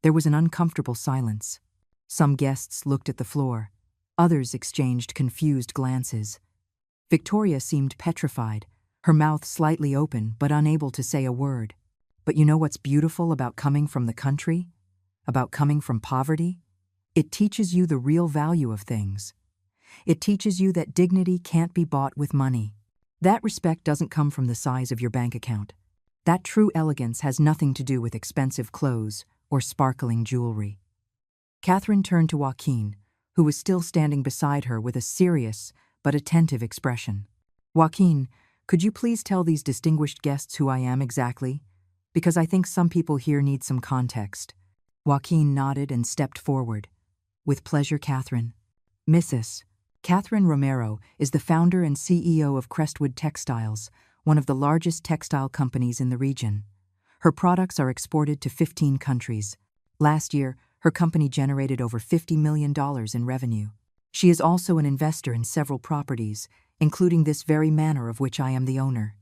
There was an uncomfortable silence. Some guests looked at the floor. Others exchanged confused glances. Victoria seemed petrified, her mouth slightly open but unable to say a word. "But you know what's beautiful about coming from the country? About coming from poverty? It teaches you the real value of things. It teaches you that dignity can't be bought with money. That respect doesn't come from the size of your bank account. That true elegance has nothing to do with expensive clothes or sparkling jewelry." Catherine turned to Joaquin, who was still standing beside her with a serious but attentive expression. "Joaquin, could you please tell these distinguished guests who I am exactly? Because I think some people here need some context." Joaquin nodded and stepped forward. "With pleasure, Catherine. Mrs. Catherine Romero is the founder and CEO of Crestwood Textiles, one of the largest textile companies in the region. Her products are exported to 15 countries. Last year, her company generated over $50 million in revenue. She is also an investor in several properties, including this very manor of which I am the owner.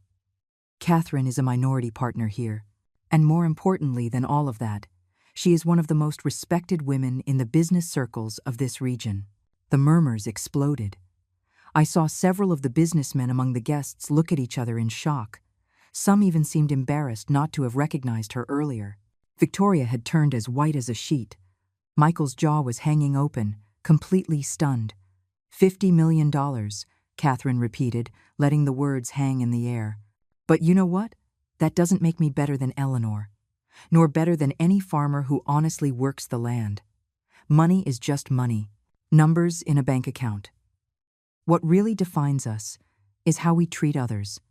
Catherine is a minority partner here, and more importantly than all of that, she is one of the most respected women in the business circles of this region." The murmurs exploded. I saw several of the businessmen among the guests look at each other in shock. Some even seemed embarrassed not to have recognized her earlier. Victoria had turned as white as a sheet. Michael's jaw was hanging open, completely stunned. $50 million, Catherine repeated, letting the words hang in the air. "But you know what? That doesn't make me better than Eleanor, nor better than any farmer who honestly works the land. Money is just money, numbers in a bank account. What really defines us is how we treat others.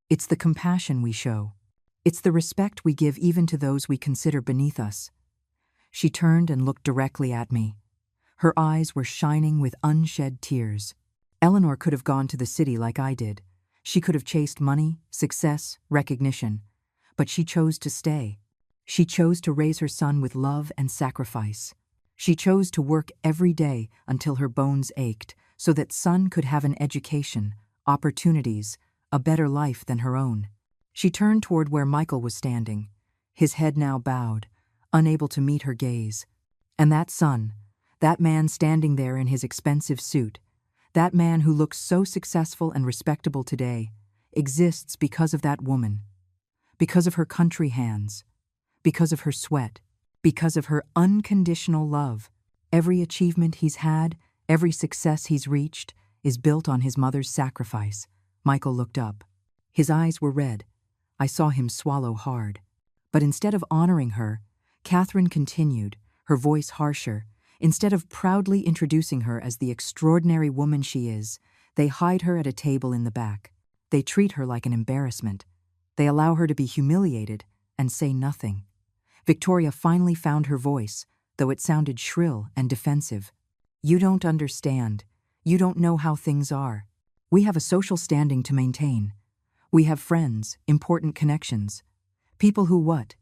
It's the compassion we show. It's the respect we give even to those we consider beneath us." She turned and looked directly at me. Her eyes were shining with unshed tears. Eleanor could have gone to the city like I did. She could have chased money, success, recognition. But she chose to stay. She chose to raise her son with love and sacrifice. She chose to work every day until her bones ached so that son could have an education, opportunities, a better life than her own. She turned toward where Michael was standing, his head now bowed, unable to meet her gaze. And that son, that man standing there in his expensive suit, that man who looks so successful and respectable today, exists because of that woman, because of her country hands, because of her sweat, because of her unconditional love. Every achievement he's had, every success he's reached, is built on his mother's sacrifice. Michael looked up. His eyes were red. I saw him swallow hard. But instead of honoring her, Catherine continued, her voice harsher. Instead of proudly introducing her as the extraordinary woman she is, they hide her at a table in the back. They treat her like an embarrassment. They allow her to be humiliated and say nothing. Victoria finally found her voice, though it sounded shrill and defensive. "You don't understand. You don't know how things are. We have a social standing to maintain. We have friends, important connections. People who what?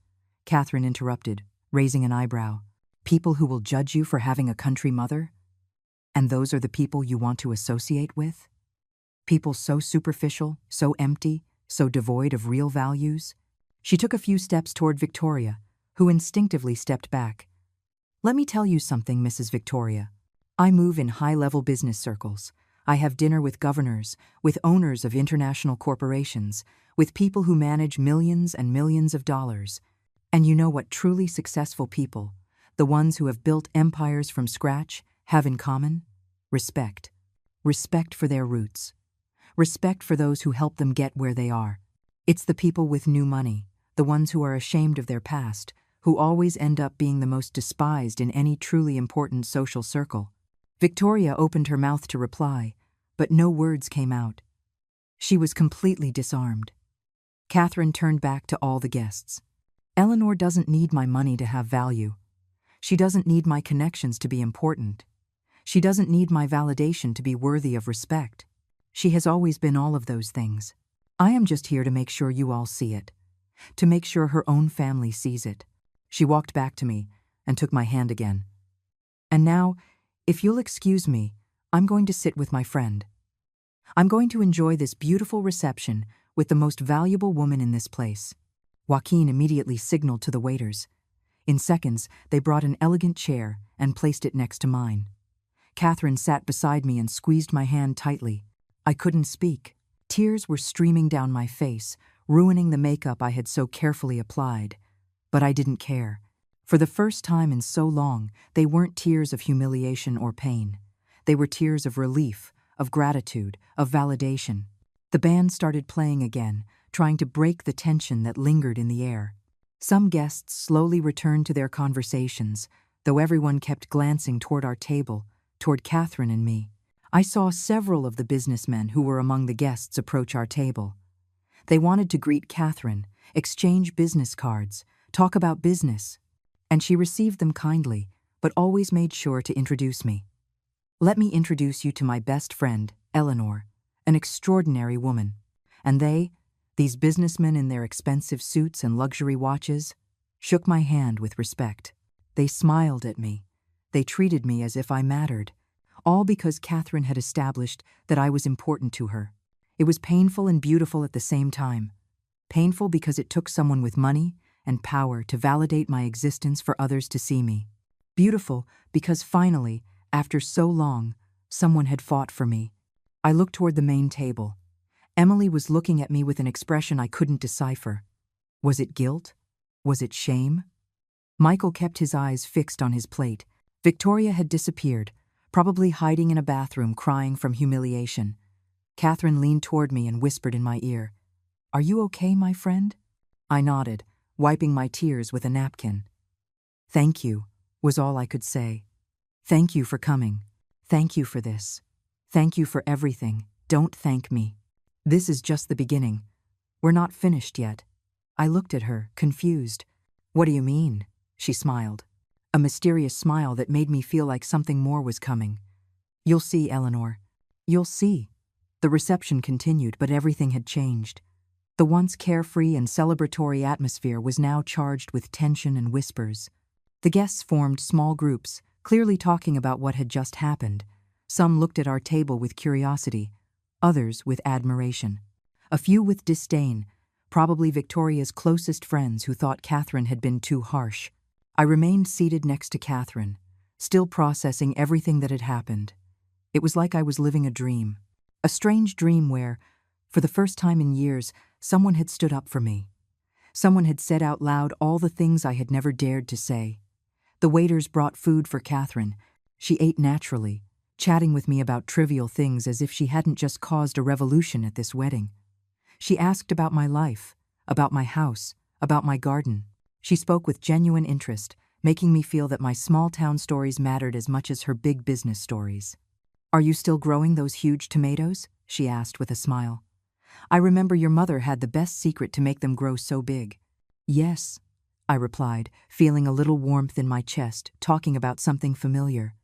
Catherine interrupted, raising an eyebrow. People who will judge you for having a country mother? And those are the people you want to associate with? People so superficial, so empty, so devoid of real values? She took a few steps toward Victoria, who instinctively stepped back. Let me tell you something, Mrs. Victoria. I move in high-level business circles. I have dinner with governors, with owners of international corporations, with people who manage millions and millions of dollars. And you know what truly successful people, the ones who have built empires from scratch, have in common? Respect. Respect for their roots. Respect for those who help them get where they are. It's the people with new money, the ones who are ashamed of their past, who always end up being the most despised in any truly important social circle. Victoria opened her mouth to reply, but no words came out. She was completely disarmed. Catherine turned back to all the guests. Eleanor doesn't need my money to have value. She doesn't need my connections to be important. She doesn't need my validation to be worthy of respect. She has always been all of those things. I am just here to make sure you all see it, to make sure her own family sees it. She walked back to me and took my hand again. And now, if you'll excuse me, I'm going to sit with my friend. I'm going to enjoy this beautiful reception with the most valuable woman in this place. Joaquin immediately signaled to the waiters. In seconds, they brought an elegant chair and placed it next to mine. Catherine sat beside me and squeezed my hand tightly. I couldn't speak. Tears were streaming down my face, ruining the makeup I had so carefully applied. But I didn't care. For the first time in so long, they weren't tears of humiliation or pain. They were tears of relief, of gratitude, of validation. The band started playing again, trying to break the tension that lingered in the air. Some guests slowly returned to their conversations, though everyone kept glancing toward our table, toward Catherine and me. I saw several of the businessmen who were among the guests approach our table. They wanted to greet Catherine, exchange business cards, talk about business, and she received them kindly, but always made sure to introduce me. Let me introduce you to my best friend, Eleanor, an extraordinary woman. And these businessmen in their expensive suits and luxury watches, shook my hand with respect. They smiled at me. They treated me as if I mattered, all because Catherine had established that I was important to her. It was painful and beautiful at the same time. Painful because it took someone with money and power to validate my existence for others to see me. Beautiful because finally, after so long, someone had fought for me. I looked toward the main table. Emily was looking at me with an expression I couldn't decipher. Was it guilt? Was it shame? Michael kept his eyes fixed on his plate. Victoria had disappeared, probably hiding in a bathroom crying from humiliation. Catherine leaned toward me and whispered in my ear, "Are you okay, my friend?" I nodded, wiping my tears with a napkin. "Thank you," was all I could say. "Thank you for coming. Thank you for this. Thank you for everything. Don't thank me. This is just the beginning. We're not finished yet." I looked at her, confused. "What do you mean?" She smiled. A mysterious smile that made me feel like something more was coming. "You'll see, Eleanor. You'll see." The reception continued, but everything had changed. The once carefree and celebratory atmosphere was now charged with tension and whispers. The guests formed small groups, clearly talking about what had just happened. Some looked at our table with curiosity, others with admiration. A few with disdain, probably Victoria's closest friends who thought Catherine had been too harsh. I remained seated next to Catherine, still processing everything that had happened. It was like I was living a dream. A strange dream where, for the first time in years, someone had stood up for me. Someone had said out loud all the things I had never dared to say. The waiters brought food for Catherine. She ate naturally, chatting with me about trivial things as if she hadn't just caused a revolution at this wedding. She asked about my life, about my house, about my garden. She spoke with genuine interest, making me feel that my small-town stories mattered as much as her big business stories. "Are you still growing those huge tomatoes?" she asked with a smile. "I remember your mother had the best secret to make them grow so big." "Yes," I replied, feeling a little warmth in my chest, talking about something familiar.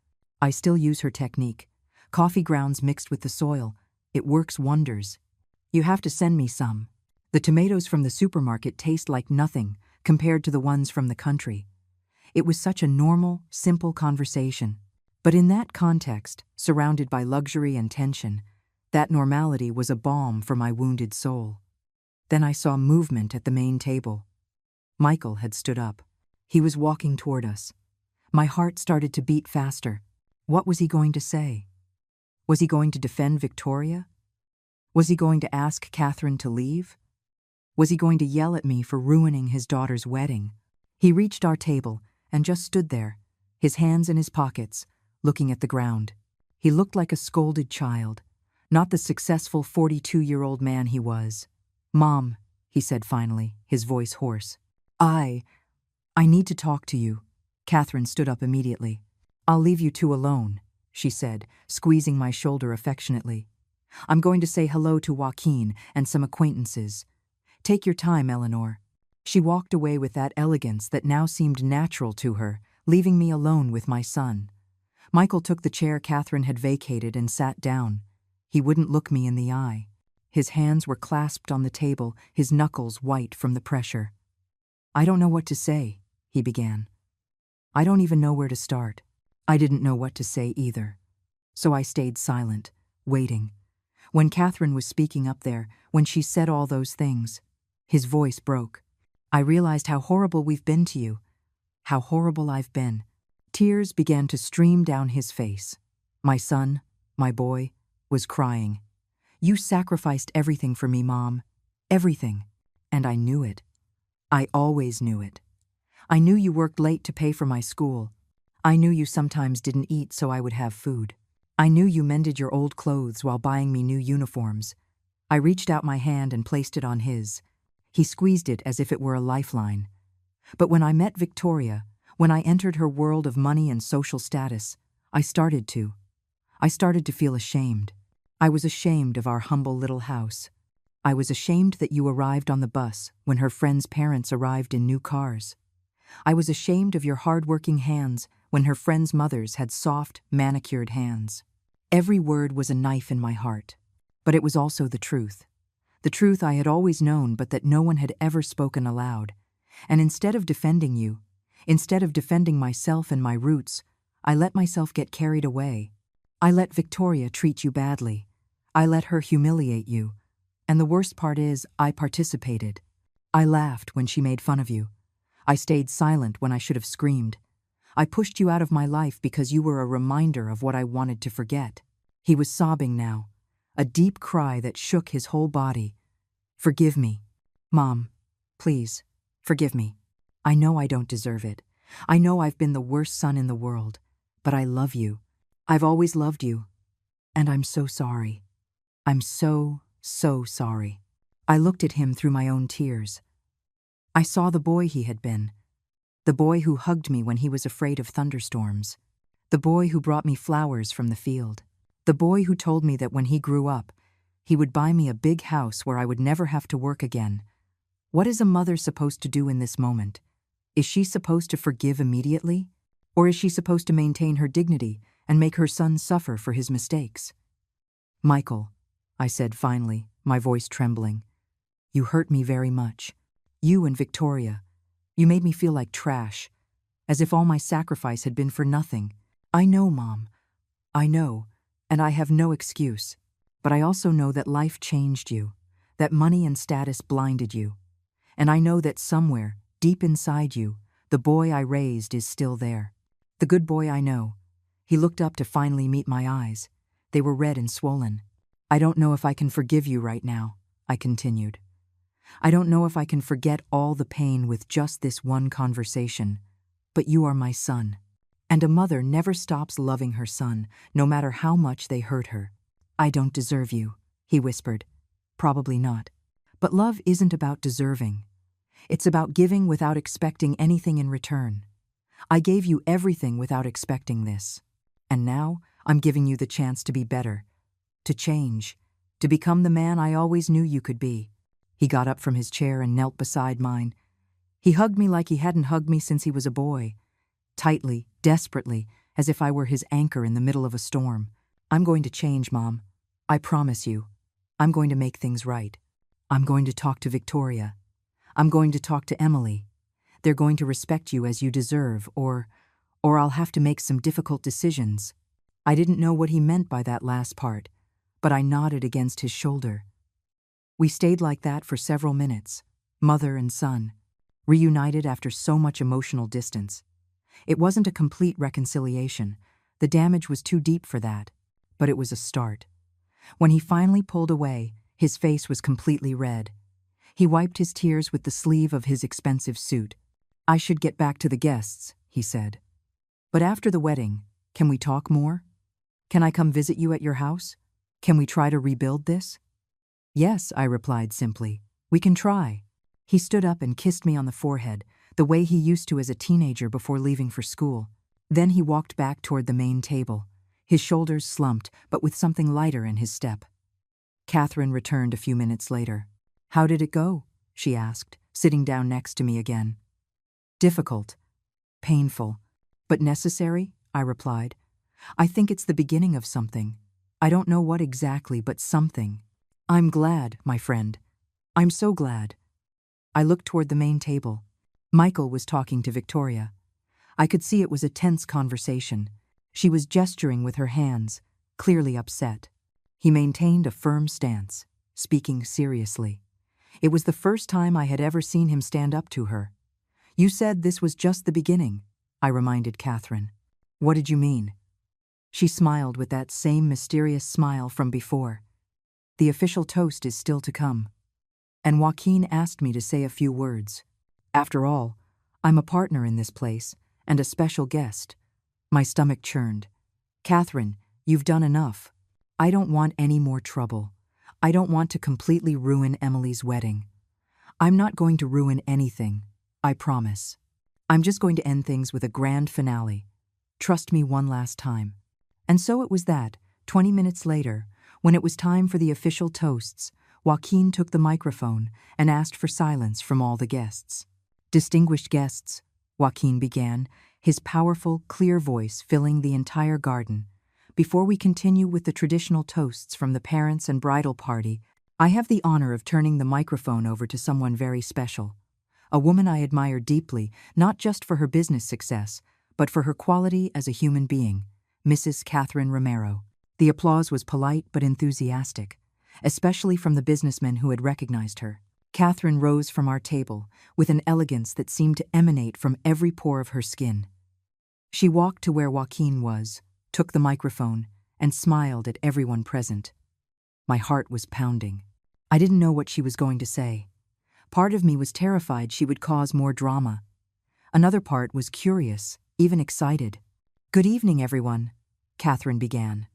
"I still use her technique. Coffee grounds mixed with the soil. It works wonders. You have to send me some." The tomatoes from the supermarket taste like nothing compared to the ones from the country. It was such a normal, simple conversation. But in that context, surrounded by luxury and tension, that normality was a balm for my wounded soul. Then I saw movement at the main table. Michael had stood up. He was walking toward us. My heart started to beat faster. What was he going to say? Was he going to defend Victoria? Was he going to ask Catherine to leave? Was he going to yell at me for ruining his daughter's wedding? He reached our table and just stood there, his hands in his pockets, looking at the ground. He looked like a scolded child, not the successful 42-year-old man he was. "Mom," he said finally, his voice hoarse. I need to talk to you." Catherine stood up immediately. "I'll leave you two alone," she said, squeezing my shoulder affectionately. "I'm going to say hello to Joaquin and some acquaintances. Take your time, Eleanor." She walked away with that elegance that now seemed natural to her, leaving me alone with my son. Michael took the chair Catherine had vacated and sat down. He wouldn't look me in the eye. His hands were clasped on the table, his knuckles white from the pressure. "I don't know what to say," he began. "I don't even know where to start." I didn't know what to say either. So I stayed silent, waiting. When Catherine was speaking up there, when she said all those things, his voice broke. "I realized how horrible we've been to you. How horrible I've been." Tears began to stream down his face. My son, my boy, was crying. "You sacrificed everything for me, Mom. Everything. And I knew it. I always knew it. I knew you worked late to pay for my school. I knew you sometimes didn't eat so I would have food. I knew you mended your old clothes while buying me new uniforms." I reached out my hand and placed it on his. He squeezed it as if it were a lifeline. But when I met Victoria, when I entered her world of money and social status, I started to feel ashamed. I was ashamed of our humble little house. I was ashamed that you arrived on the bus when her friends' parents arrived in new cars. I was ashamed of your hard-working hands when her friends' mothers had soft, manicured hands. Every word was a knife in my heart. But it was also the truth. The truth I had always known but that no one had ever spoken aloud. And instead of defending you, instead of defending myself and my roots, I let myself get carried away. I let Victoria treat you badly. I let her humiliate you. And the worst part is, I participated. I laughed when she made fun of you. I stayed silent when I should have screamed. I pushed you out of my life because you were a reminder of what I wanted to forget. He was sobbing now, a deep cry that shook his whole body. "Forgive me. Mom, please, forgive me. I know I don't deserve it. I know I've been the worst son in the world, but I love you. I've always loved you. And I'm so sorry. I'm so sorry." I looked at him through my own tears. I saw the boy he had been. The boy who hugged me when he was afraid of thunderstorms. The boy who brought me flowers from the field. The boy who told me that when he grew up, he would buy me a big house where I would never have to work again. What is a mother supposed to do in this moment? Is she supposed to forgive immediately? Or is she supposed to maintain her dignity and make her son suffer for his mistakes? "Michael," I said finally, my voice trembling, "you hurt me very much. You and Victoria. You made me feel like trash, as if all my sacrifice had been for nothing. I know, Mom. I know, and I have no excuse. But I also know that life changed you, that money and status blinded you. And I know that somewhere, deep inside you, the boy I raised is still there. The good boy I know." He looked up to finally meet my eyes. They were red and swollen. "I don't know if I can forgive you right now," I continued. "I don't know if I can forget all the pain with just this one conversation. But you are my son. And a mother never stops loving her son, no matter how much they hurt her." "I don't deserve you," he whispered. "Probably not. But love isn't about deserving. It's about giving without expecting anything in return. I gave you everything without expecting this. And now I'm giving you the chance to be better, to change, to become the man I always knew you could be." He got up from his chair and knelt beside mine. He hugged me like he hadn't hugged me since he was a boy, tightly, desperately, as if I were his anchor in the middle of a storm. "I'm going to change, Mom. I promise you. I'm going to make things right. I'm going to talk to Victoria. I'm going to talk to Emily. They're going to respect you as you deserve, or I'll have to make some difficult decisions." I didn't know what he meant by that last part, but I nodded against his shoulder. We stayed like that for several minutes, mother and son, reunited after so much emotional distance. It wasn't a complete reconciliation. The damage was too deep for that, but it was a start. When he finally pulled away, his face was completely red. He wiped his tears with the sleeve of his expensive suit. "I should get back to the guests," he said. "But after the wedding, can we talk more? Can I come visit you at your house? Can we try to rebuild this?" "Yes," I replied simply. "We can try." He stood up and kissed me on the forehead, the way he used to as a teenager before leaving for school. Then he walked back toward the main table, his shoulders slumped but with something lighter in his step. Catherine returned a few minutes later. "How did it go?" she asked, sitting down next to me again. "Difficult. Painful. But necessary," I replied. "I think it's the beginning of something. I don't know what exactly, but something. I'm glad, my friend. I'm so glad." I looked toward the main table. Michael was talking to Victoria. I could see it was a tense conversation. She was gesturing with her hands, clearly upset. He maintained a firm stance, speaking seriously. It was the first time I had ever seen him stand up to her. "You said this was just the beginning," I reminded Catherine. "What did you mean?" She smiled with that same mysterious smile from before. "The official toast is still to come. And Joaquin asked me to say a few words. After all, I'm a partner in this place, and a special guest." My stomach churned. "Catherine, you've done enough. I don't want any more trouble. I don't want to completely ruin Emily's wedding. I'm not going to ruin anything, I promise. I'm just going to end things with a grand finale. Trust me one last time." And so it was that, 20 minutes later, when it was time for the official toasts, Joaquin took the microphone and asked for silence from all the guests. "Distinguished guests," Joaquin began, his powerful, clear voice filling the entire garden. "Before we continue with the traditional toasts from the parents and bridal party, I have the honor of turning the microphone over to someone very special. A woman I admire deeply, not just for her business success, but for her quality as a human being, Mrs. Catherine Romero." The applause was polite but enthusiastic, especially from the businessmen who had recognized her. Catherine rose from our table with an elegance that seemed to emanate from every pore of her skin. She walked to where Joaquin was, took the microphone, and smiled at everyone present. My heart was pounding. I didn't know what she was going to say. Part of me was terrified she would cause more drama. Another part was curious, even excited. "Good evening, everyone," Catherine began.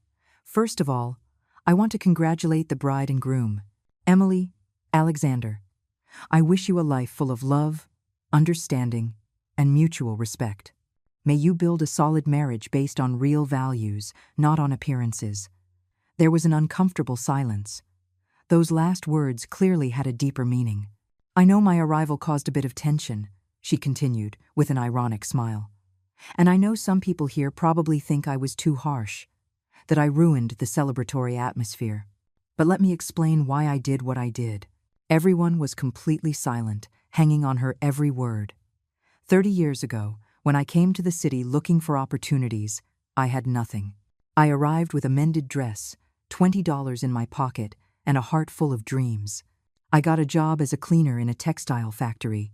"First of all, I want to congratulate the bride and groom, Emily, Alexander. I wish you a life full of love, understanding, and mutual respect. May you build a solid marriage based on real values, not on appearances." There was an uncomfortable silence. Those last words clearly had a deeper meaning. "I know my arrival caused a bit of tension," she continued, with an ironic smile. "And I know some people here probably think I was too harsh, that I ruined the celebratory atmosphere. But let me explain why I did what I did." Everyone was completely silent, hanging on her every word. 30 years ago, when I came to the city looking for opportunities, I had nothing. I arrived with a mended dress, $20 in my pocket, and a heart full of dreams. I got a job as a cleaner in a textile factory.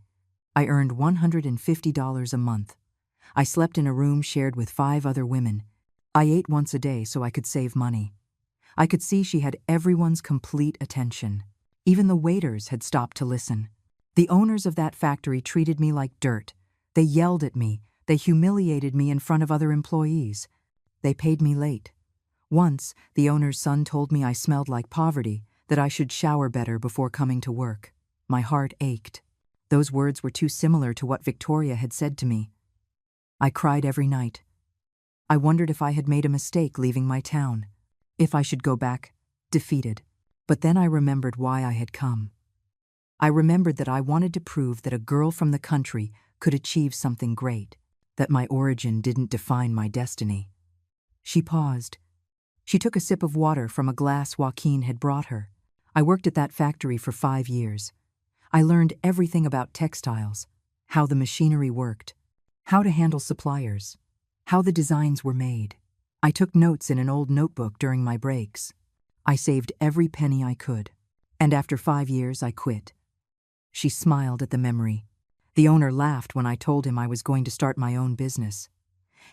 I earned $150 a month. I slept in a room shared with 5 other women. I ate once a day so I could save money. I could see she had everyone's complete attention. Even the waiters had stopped to listen. The owners of that factory treated me like dirt. They yelled at me. They humiliated me in front of other employees. They paid me late. Once, the owner's son told me I smelled like poverty, that I should shower better before coming to work. My heart ached. Those words were too similar to what Victoria had said to me. I cried every night. I wondered if I had made a mistake leaving my town, if I should go back, defeated. But then I remembered why I had come. I remembered that I wanted to prove that a girl from the country could achieve something great, that my origin didn't define my destiny. She paused. She took a sip of water from a glass Joaquin had brought her. I worked at that factory for 5 years. I learned everything about textiles, how the machinery worked, how to handle suppliers, how the designs were made. I took notes in an old notebook during my breaks. I saved every penny I could. And after 5 years, I quit. She smiled at the memory. The owner laughed when I told him I was going to start my own business.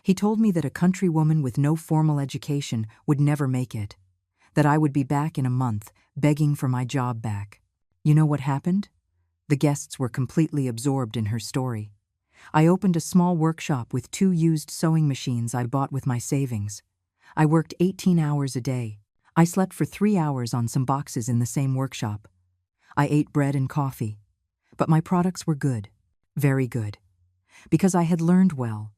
He told me that a country woman with no formal education would never make it, that I would be back in a month, begging for my job back. You know what happened? The guests were completely absorbed in her story. I opened a small workshop with 2 used sewing machines I bought with my savings. I worked 18 hours a day. I slept for 3 hours on some boxes in the same workshop. I ate bread and coffee. But my products were good, very good, because I had learned well,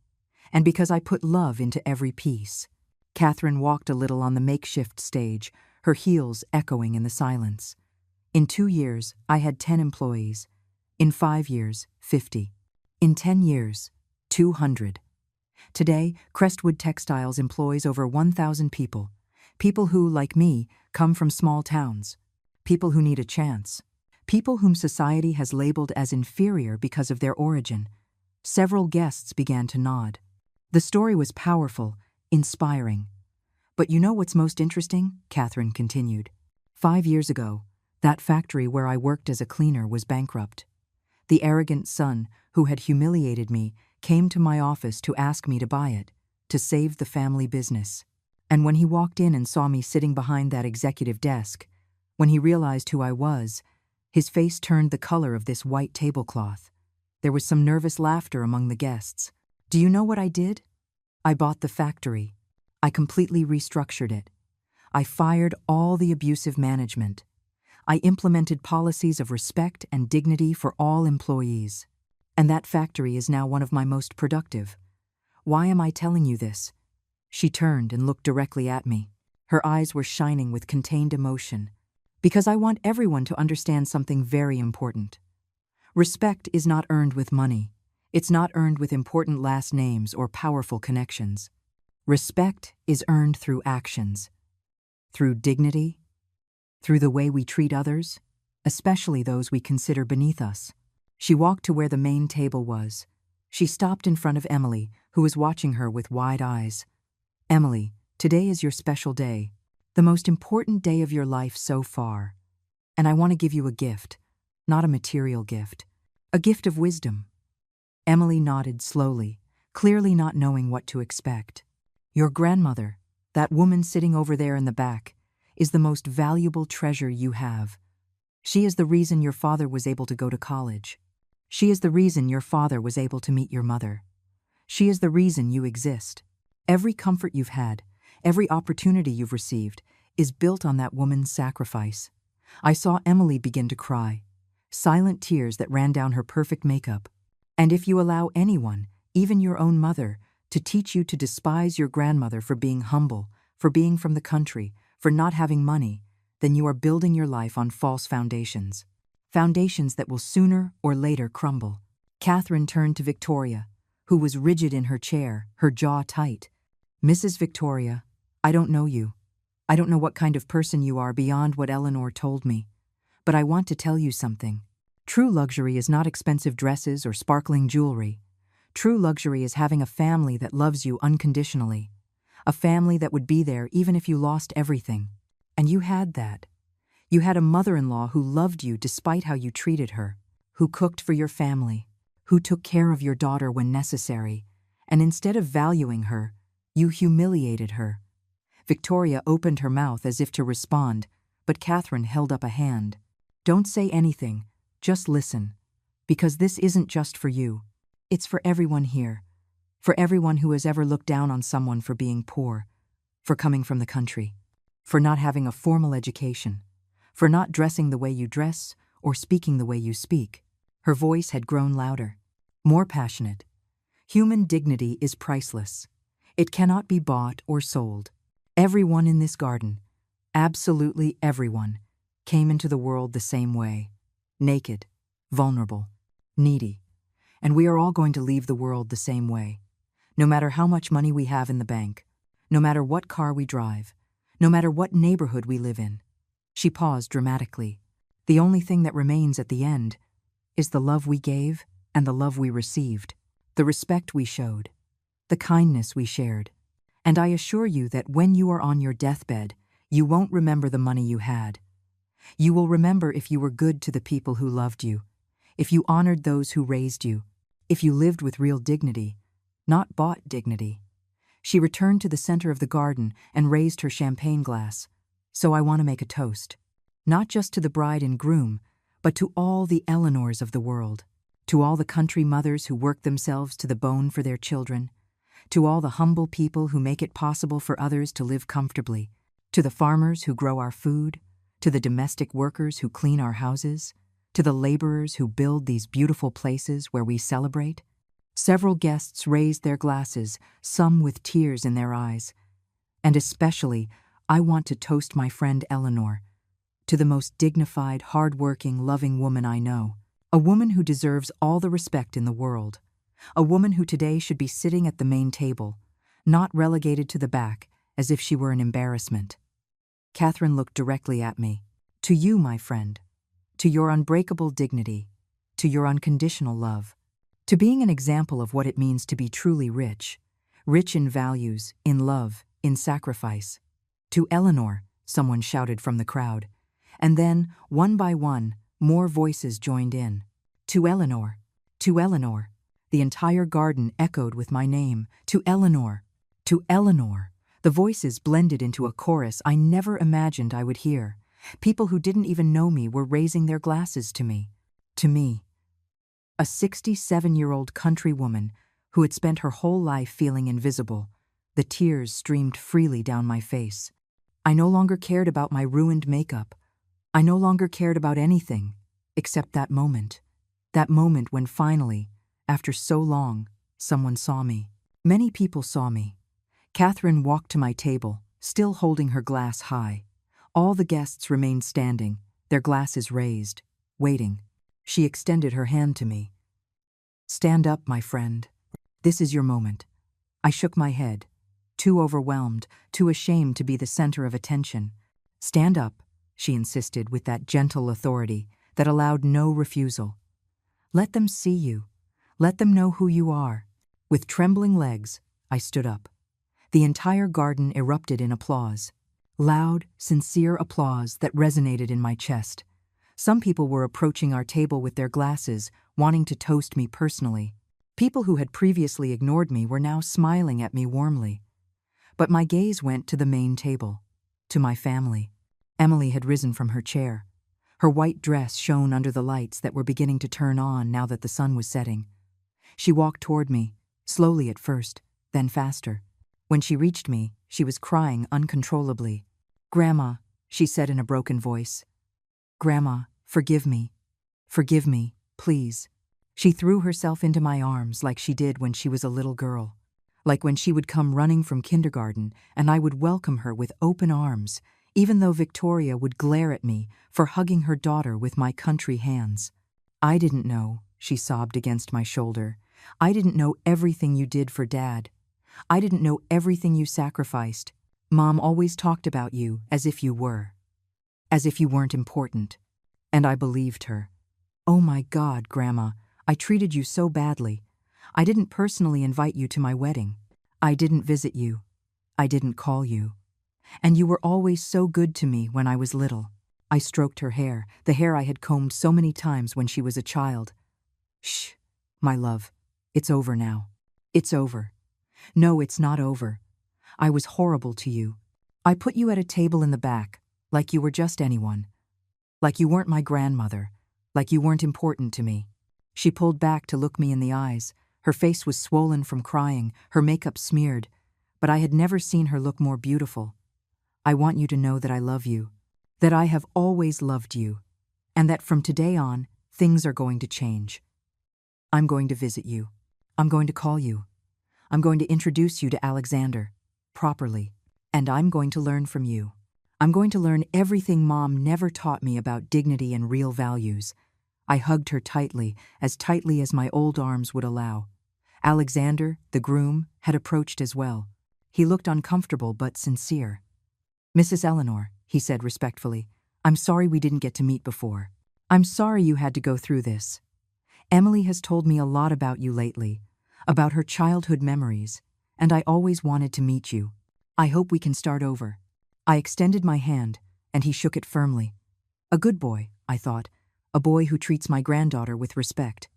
and because I put love into every piece. Catherine walked a little on the makeshift stage, her heels echoing in the silence. In 2 years, I had 10 employees. In 5 years, 50. In 10 years, 200. Today, Crestwood Textiles employs over 1,000 people. People who, like me, come from small towns. People who need a chance. People whom society has labeled as inferior because of their origin. Several guests began to nod. The story was powerful, inspiring. But you know what's most interesting? Catherine continued. 5 years ago, that factory where I worked as a cleaner was bankrupt. The arrogant son, who had humiliated me, came to my office to ask me to buy it, to save the family business. And when he walked in and saw me sitting behind that executive desk, when he realized who I was, his face turned the color of this white tablecloth. There was some nervous laughter among the guests. Do you know what I did? I bought the factory. I completely restructured it. I fired all the abusive management. I implemented policies of respect and dignity for all employees. And that factory is now one of my most productive. Why am I telling you this? She turned and looked directly at me. Her eyes were shining with contained emotion. Because I want everyone to understand something very important. Respect is not earned with money. It's not earned with important last names or powerful connections. Respect is earned through actions, through dignity, through the way we treat others, especially those we consider beneath us. She walked to where the main table was. She stopped in front of Emily, who was watching her with wide eyes. Emily, today is your special day, the most important day of your life so far. And I want to give you a gift, not a material gift, a gift of wisdom. Emily nodded slowly, clearly not knowing what to expect. Your grandmother, that woman sitting over there in the back, is the most valuable treasure you have. She is the reason your father was able to go to college. She is the reason your father was able to meet your mother. She is the reason you exist. Every comfort you've had, every opportunity you've received, is built on that woman's sacrifice. I saw Emily begin to cry, silent tears that ran down her perfect makeup. And if you allow anyone, even your own mother, to teach you to despise your grandmother for being humble, for being from the country, for not having money, then you are building your life on false foundations. Foundations that will sooner or later crumble. Catherine turned to Victoria, who was rigid in her chair, her jaw tight. Mrs. Victoria, I don't know you. I don't know what kind of person you are beyond what Eleanor told me. But I want to tell you something. True luxury is not expensive dresses or sparkling jewelry. True luxury is having a family that loves you unconditionally. A family that would be there even if you lost everything. And you had that. You had a mother-in-law who loved you despite how you treated her, who cooked for your family, who took care of your daughter when necessary, and instead of valuing her, you humiliated her. Victoria opened her mouth as if to respond, but Catherine held up a hand. Don't say anything, just listen, because this isn't just for you. It's for everyone here, for everyone who has ever looked down on someone for being poor, for coming from the country, for not having a formal education, for not dressing the way you dress or speaking the way you speak. Her voice had grown louder, more passionate. Human dignity is priceless. It cannot be bought or sold. Everyone in this garden, absolutely everyone, came into the world the same way, naked, vulnerable, needy. And we are all going to leave the world the same way. No matter how much money we have in the bank, no matter what car we drive, no matter what neighborhood we live in. She paused dramatically. The only thing that remains at the end is the love we gave and the love we received, the respect we showed, the kindness we shared. And I assure you that when you are on your deathbed, you won't remember the money you had. You will remember if you were good to the people who loved you, if you honored those who raised you, if you lived with real dignity, not bought dignity. She returned to the center of the garden and raised her champagne glass. So I want to make a toast, not just to the bride and groom, but to all the Eleanors of the world, to all the country mothers who work themselves to the bone for their children, to all the humble people who make it possible for others to live comfortably, to the farmers who grow our food, to the domestic workers who clean our houses, to the laborers who build these beautiful places where we celebrate. Several guests raised their glasses, some with tears in their eyes. And especially, I want to toast my friend Eleanor, to the most dignified, hard-working, loving woman I know, a woman who deserves all the respect in the world, a woman who today should be sitting at the main table, not relegated to the back as if she were an embarrassment. Catherine looked directly at me. To you, my friend, to your unbreakable dignity, to your unconditional love, to being an example of what it means to be truly rich, rich in values, in love, in sacrifice. To Eleanor, someone shouted from the crowd. And then, one by one, more voices joined in. To Eleanor, to Eleanor. The entire garden echoed with my name. To Eleanor, to Eleanor. The voices blended into a chorus I never imagined I would hear. People who didn't even know me were raising their glasses to me. To me. A 67-year-old country woman who had spent her whole life feeling invisible. The tears streamed freely down my face. I no longer cared about my ruined makeup. I no longer cared about anything except that moment. That moment when finally, after so long, someone saw me. Many people saw me. Catherine walked to my table, still holding her glass high. All the guests remained standing, their glasses raised, waiting. She extended her hand to me. Stand up, my friend. This is your moment. I shook my head, too overwhelmed, too ashamed to be the center of attention. Stand up, she insisted with that gentle authority that allowed no refusal. Let them see you. Let them know who you are. With trembling legs, I stood up. The entire garden erupted in applause. Loud, sincere applause that resonated in my chest. Some people were approaching our table with their glasses, wanting to toast me personally. People who had previously ignored me were now smiling at me warmly. But my gaze went to the main table, to my family. Emily had risen from her chair. Her white dress shone under the lights that were beginning to turn on now that the sun was setting. She walked toward me, slowly at first, then faster. When she reached me, she was crying uncontrollably. "Grandma," she said in a broken voice. "Grandma, forgive me. Forgive me, please." She threw herself into my arms like she did when she was a little girl. Like when she would come running from kindergarten and I would welcome her with open arms, even though Victoria would glare at me for hugging her daughter with my country hands. "I didn't know," she sobbed against my shoulder. "I didn't know everything you did for Dad. I didn't know everything you sacrificed. Mom always talked about you as if you were. As if you weren't important." And I believed her. "Oh my God, Grandma, I treated you so badly. I didn't personally invite you to my wedding. I didn't visit you. I didn't call you. And you were always so good to me when I was little." I stroked her hair, the hair I had combed so many times when she was a child. "Shh, my love. It's over now. It's over." "No, it's not over. I was horrible to you. I put you at a table in the back, like you were just anyone. Like you weren't my grandmother. Like you weren't important to me." She pulled back to look me in the eyes. Her face was swollen from crying, her makeup smeared, but I had never seen her look more beautiful. "I want you to know that I love you, that I have always loved you, and that from today on, things are going to change. I'm going to visit you. I'm going to call you. I'm going to introduce you to Alexander, properly, and I'm going to learn from you. I'm going to learn everything Mom never taught me about dignity and real values." I hugged her tightly as my old arms would allow. Alexander, the groom, had approached as well. He looked uncomfortable but sincere. "Mrs. Eleanor," he said respectfully, I'm sorry we didn't get to meet before. I'm sorry you had to go through this. Emily has told me a lot about you lately, about her childhood memories, and I always wanted to meet you. I hope we can start over. I extended my hand, and he shook it firmly. A good boy, I thought, a boy who treats my granddaughter with respect.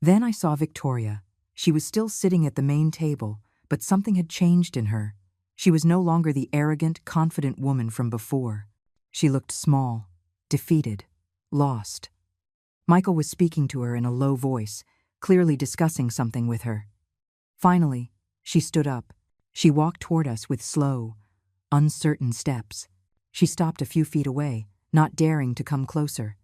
Then I saw Victoria. She was still sitting at the main table, but something had changed in her. She was no longer the arrogant, confident woman from before. She looked small, defeated, lost. Michael was speaking to her in a low voice, clearly discussing something with her. Finally, she stood up. She walked toward us with slow, uncertain steps. She stopped a few feet away, not daring to come closer.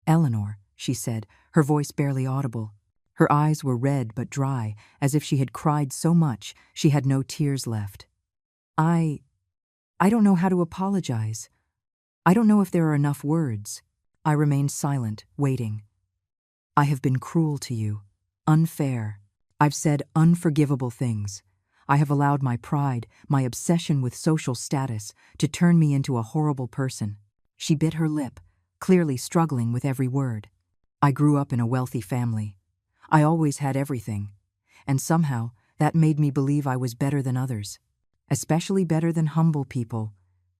"Eleanor," she said, her voice barely audible. Her eyes were red but dry, as if she had cried so much she had no tears left. I don't know how to apologize. I don't know if there are enough words." I remained silent, waiting. "I have been cruel to you, unfair. I've said unforgivable things. I have allowed my pride, my obsession with social status, to turn me into a horrible person." She bit her lip, clearly struggling with every word. "I grew up in a wealthy family. I always had everything, and somehow that made me believe I was better than others, especially better than humble people."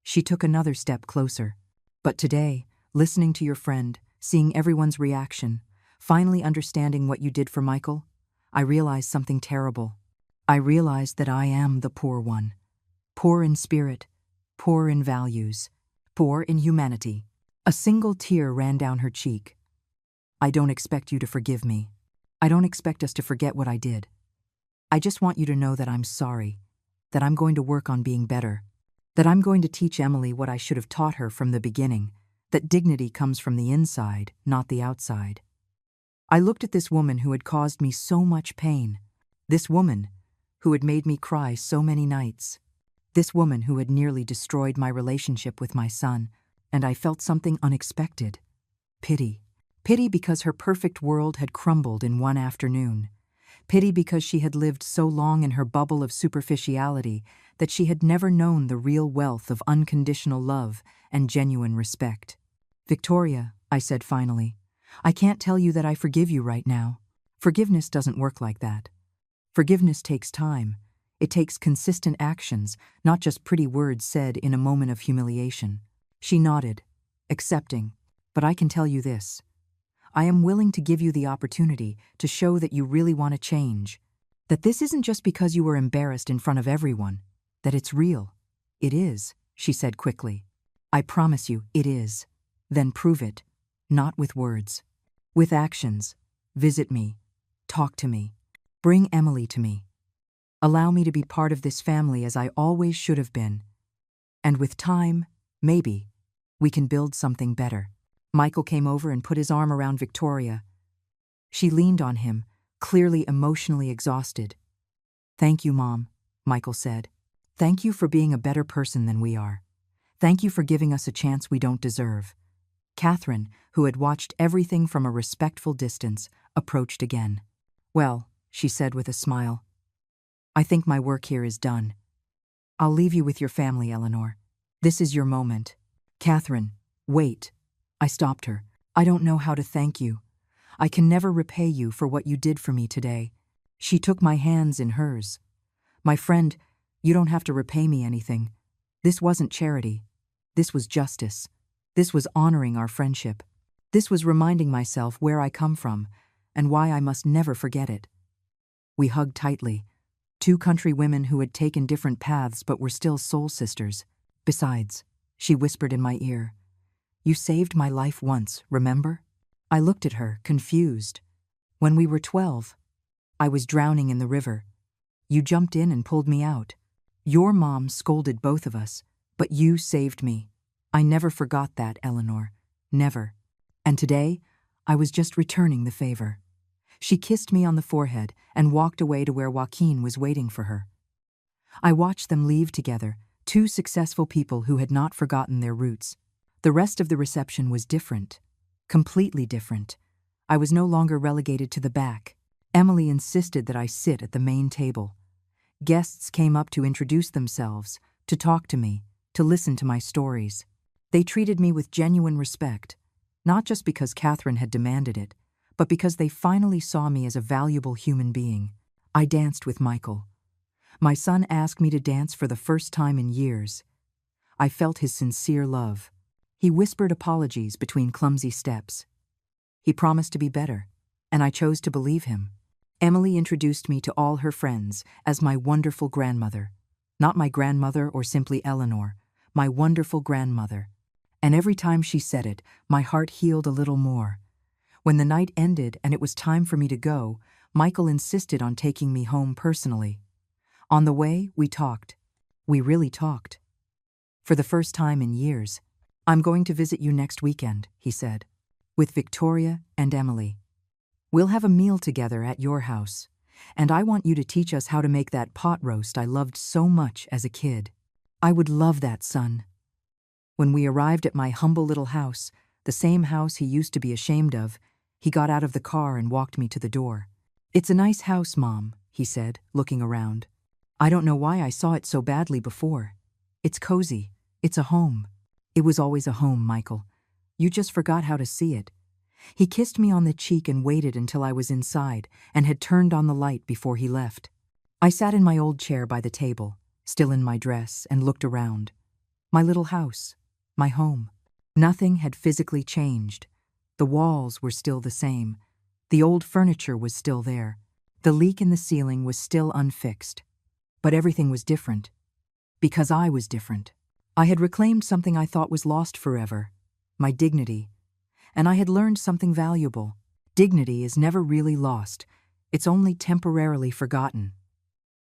She took another step closer. "But today, listening to your friend, seeing everyone's reaction, finally understanding what you did for Michael, I realized something terrible. I realized that I am the poor one. Poor in spirit, poor in values, poor in humanity." A single tear ran down her cheek. "I don't expect you to forgive me. I don't expect us to forget what I did. I just want you to know that I'm sorry, that I'm going to work on being better, that I'm going to teach Emily what I should have taught her from the beginning, that dignity comes from the inside, not the outside." I looked at this woman who had caused me so much pain, this woman who had made me cry so many nights, this woman who had nearly destroyed my relationship with my son, and I felt something unexpected. Pity. Pity because her perfect world had crumbled in one afternoon. Pity because she had lived so long in her bubble of superficiality that she had never known the real wealth of unconditional love and genuine respect. "Victoria," I said finally, "I can't tell you that I forgive you right now. Forgiveness doesn't work like that. Forgiveness takes time. It takes consistent actions, not just pretty words said in a moment of humiliation." She nodded, accepting, "But I can tell you this. I am willing to give you the opportunity to show that you really want to change, that this isn't just because you were embarrassed in front of everyone, that it's real." "It is," she said quickly. "I promise you, it is." "Then prove it, not with words. With actions. Visit me. Talk to me. Bring Emily to me. Allow me to be part of this family as I always should have been. And with time, maybe, we can build something better." Michael came over and put his arm around Victoria. She leaned on him, clearly emotionally exhausted. "Thank you, Mom," Michael said. "Thank you for being a better person than we are. Thank you for giving us a chance we don't deserve." Catherine, who had watched everything from a respectful distance, approached again. "Well," she said with a smile, "I think my work here is done. I'll leave you with your family, Eleanor. This is your moment." "Catherine, wait." I stopped her. "I don't know how to thank you. I can never repay you for what you did for me today." She took my hands in hers. "My friend, you don't have to repay me anything. This wasn't charity. This was justice. This was honoring our friendship. This was reminding myself where I come from and why I must never forget it." We hugged tightly, two country women who had taken different paths but were still soul sisters. "Besides," she whispered in my ear, "you saved my life once, remember?" I looked at her, confused. "When we were 12, I was drowning in the river. You jumped in and pulled me out. Your mom scolded both of us, but you saved me. I never forgot that, Eleanor. Never. And today, I was just returning the favor." She kissed me on the forehead and walked away to where Joaquin was waiting for her. I watched them leave together, two successful people who had not forgotten their roots. The rest of the reception was different. Completely different. I was no longer relegated to the back. Emily insisted that I sit at the main table. Guests came up to introduce themselves, to talk to me, to listen to my stories. They treated me with genuine respect, not just because Catherine had demanded it, but because they finally saw me as a valuable human being. I danced with Michael. My son asked me to dance for the first time in years. I felt his sincere love. He whispered apologies between clumsy steps. He promised to be better, and I chose to believe him. Emily introduced me to all her friends as my wonderful grandmother. Not my grandmother or simply Eleanor, my wonderful grandmother. And every time she said it, my heart healed a little more. When the night ended and it was time for me to go, Michael insisted on taking me home personally. On the way, we talked. We really talked. For the first time in years. "I'm going to visit you next weekend," he said, "with Victoria and Emily. We'll have a meal together at your house, and I want you to teach us how to make that pot roast I loved so much as a kid." "I would love that, son." When we arrived at my humble little house, the same house he used to be ashamed of, he got out of the car and walked me to the door. "It's a nice house, Mom," he said, looking around. "I don't know why I saw it so badly before. It's cozy. It's a home." "It was always a home, Michael. You just forgot how to see it." He kissed me on the cheek and waited until I was inside and had turned on the light before he left. I sat in my old chair by the table, still in my dress, and looked around. My little house, my home. Nothing had physically changed. The walls were still the same. The old furniture was still there. The leak in the ceiling was still unfixed. But everything was different. Because I was different. I had reclaimed something I thought was lost forever, my dignity. And I had learned something valuable. Dignity is never really lost. It's only temporarily forgotten.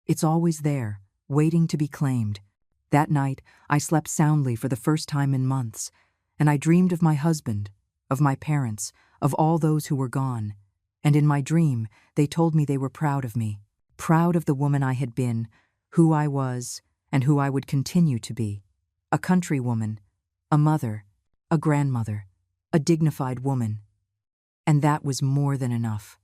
It's always there, waiting to be claimed. That night, I slept soundly for the first time in months, and I dreamed of my husband, of my parents, of all those who were gone. And in my dream, they told me they were proud of me, proud of the woman I had been, who I was, and who I would continue to be. A country woman, a mother, a grandmother, a dignified woman. And that was more than enough.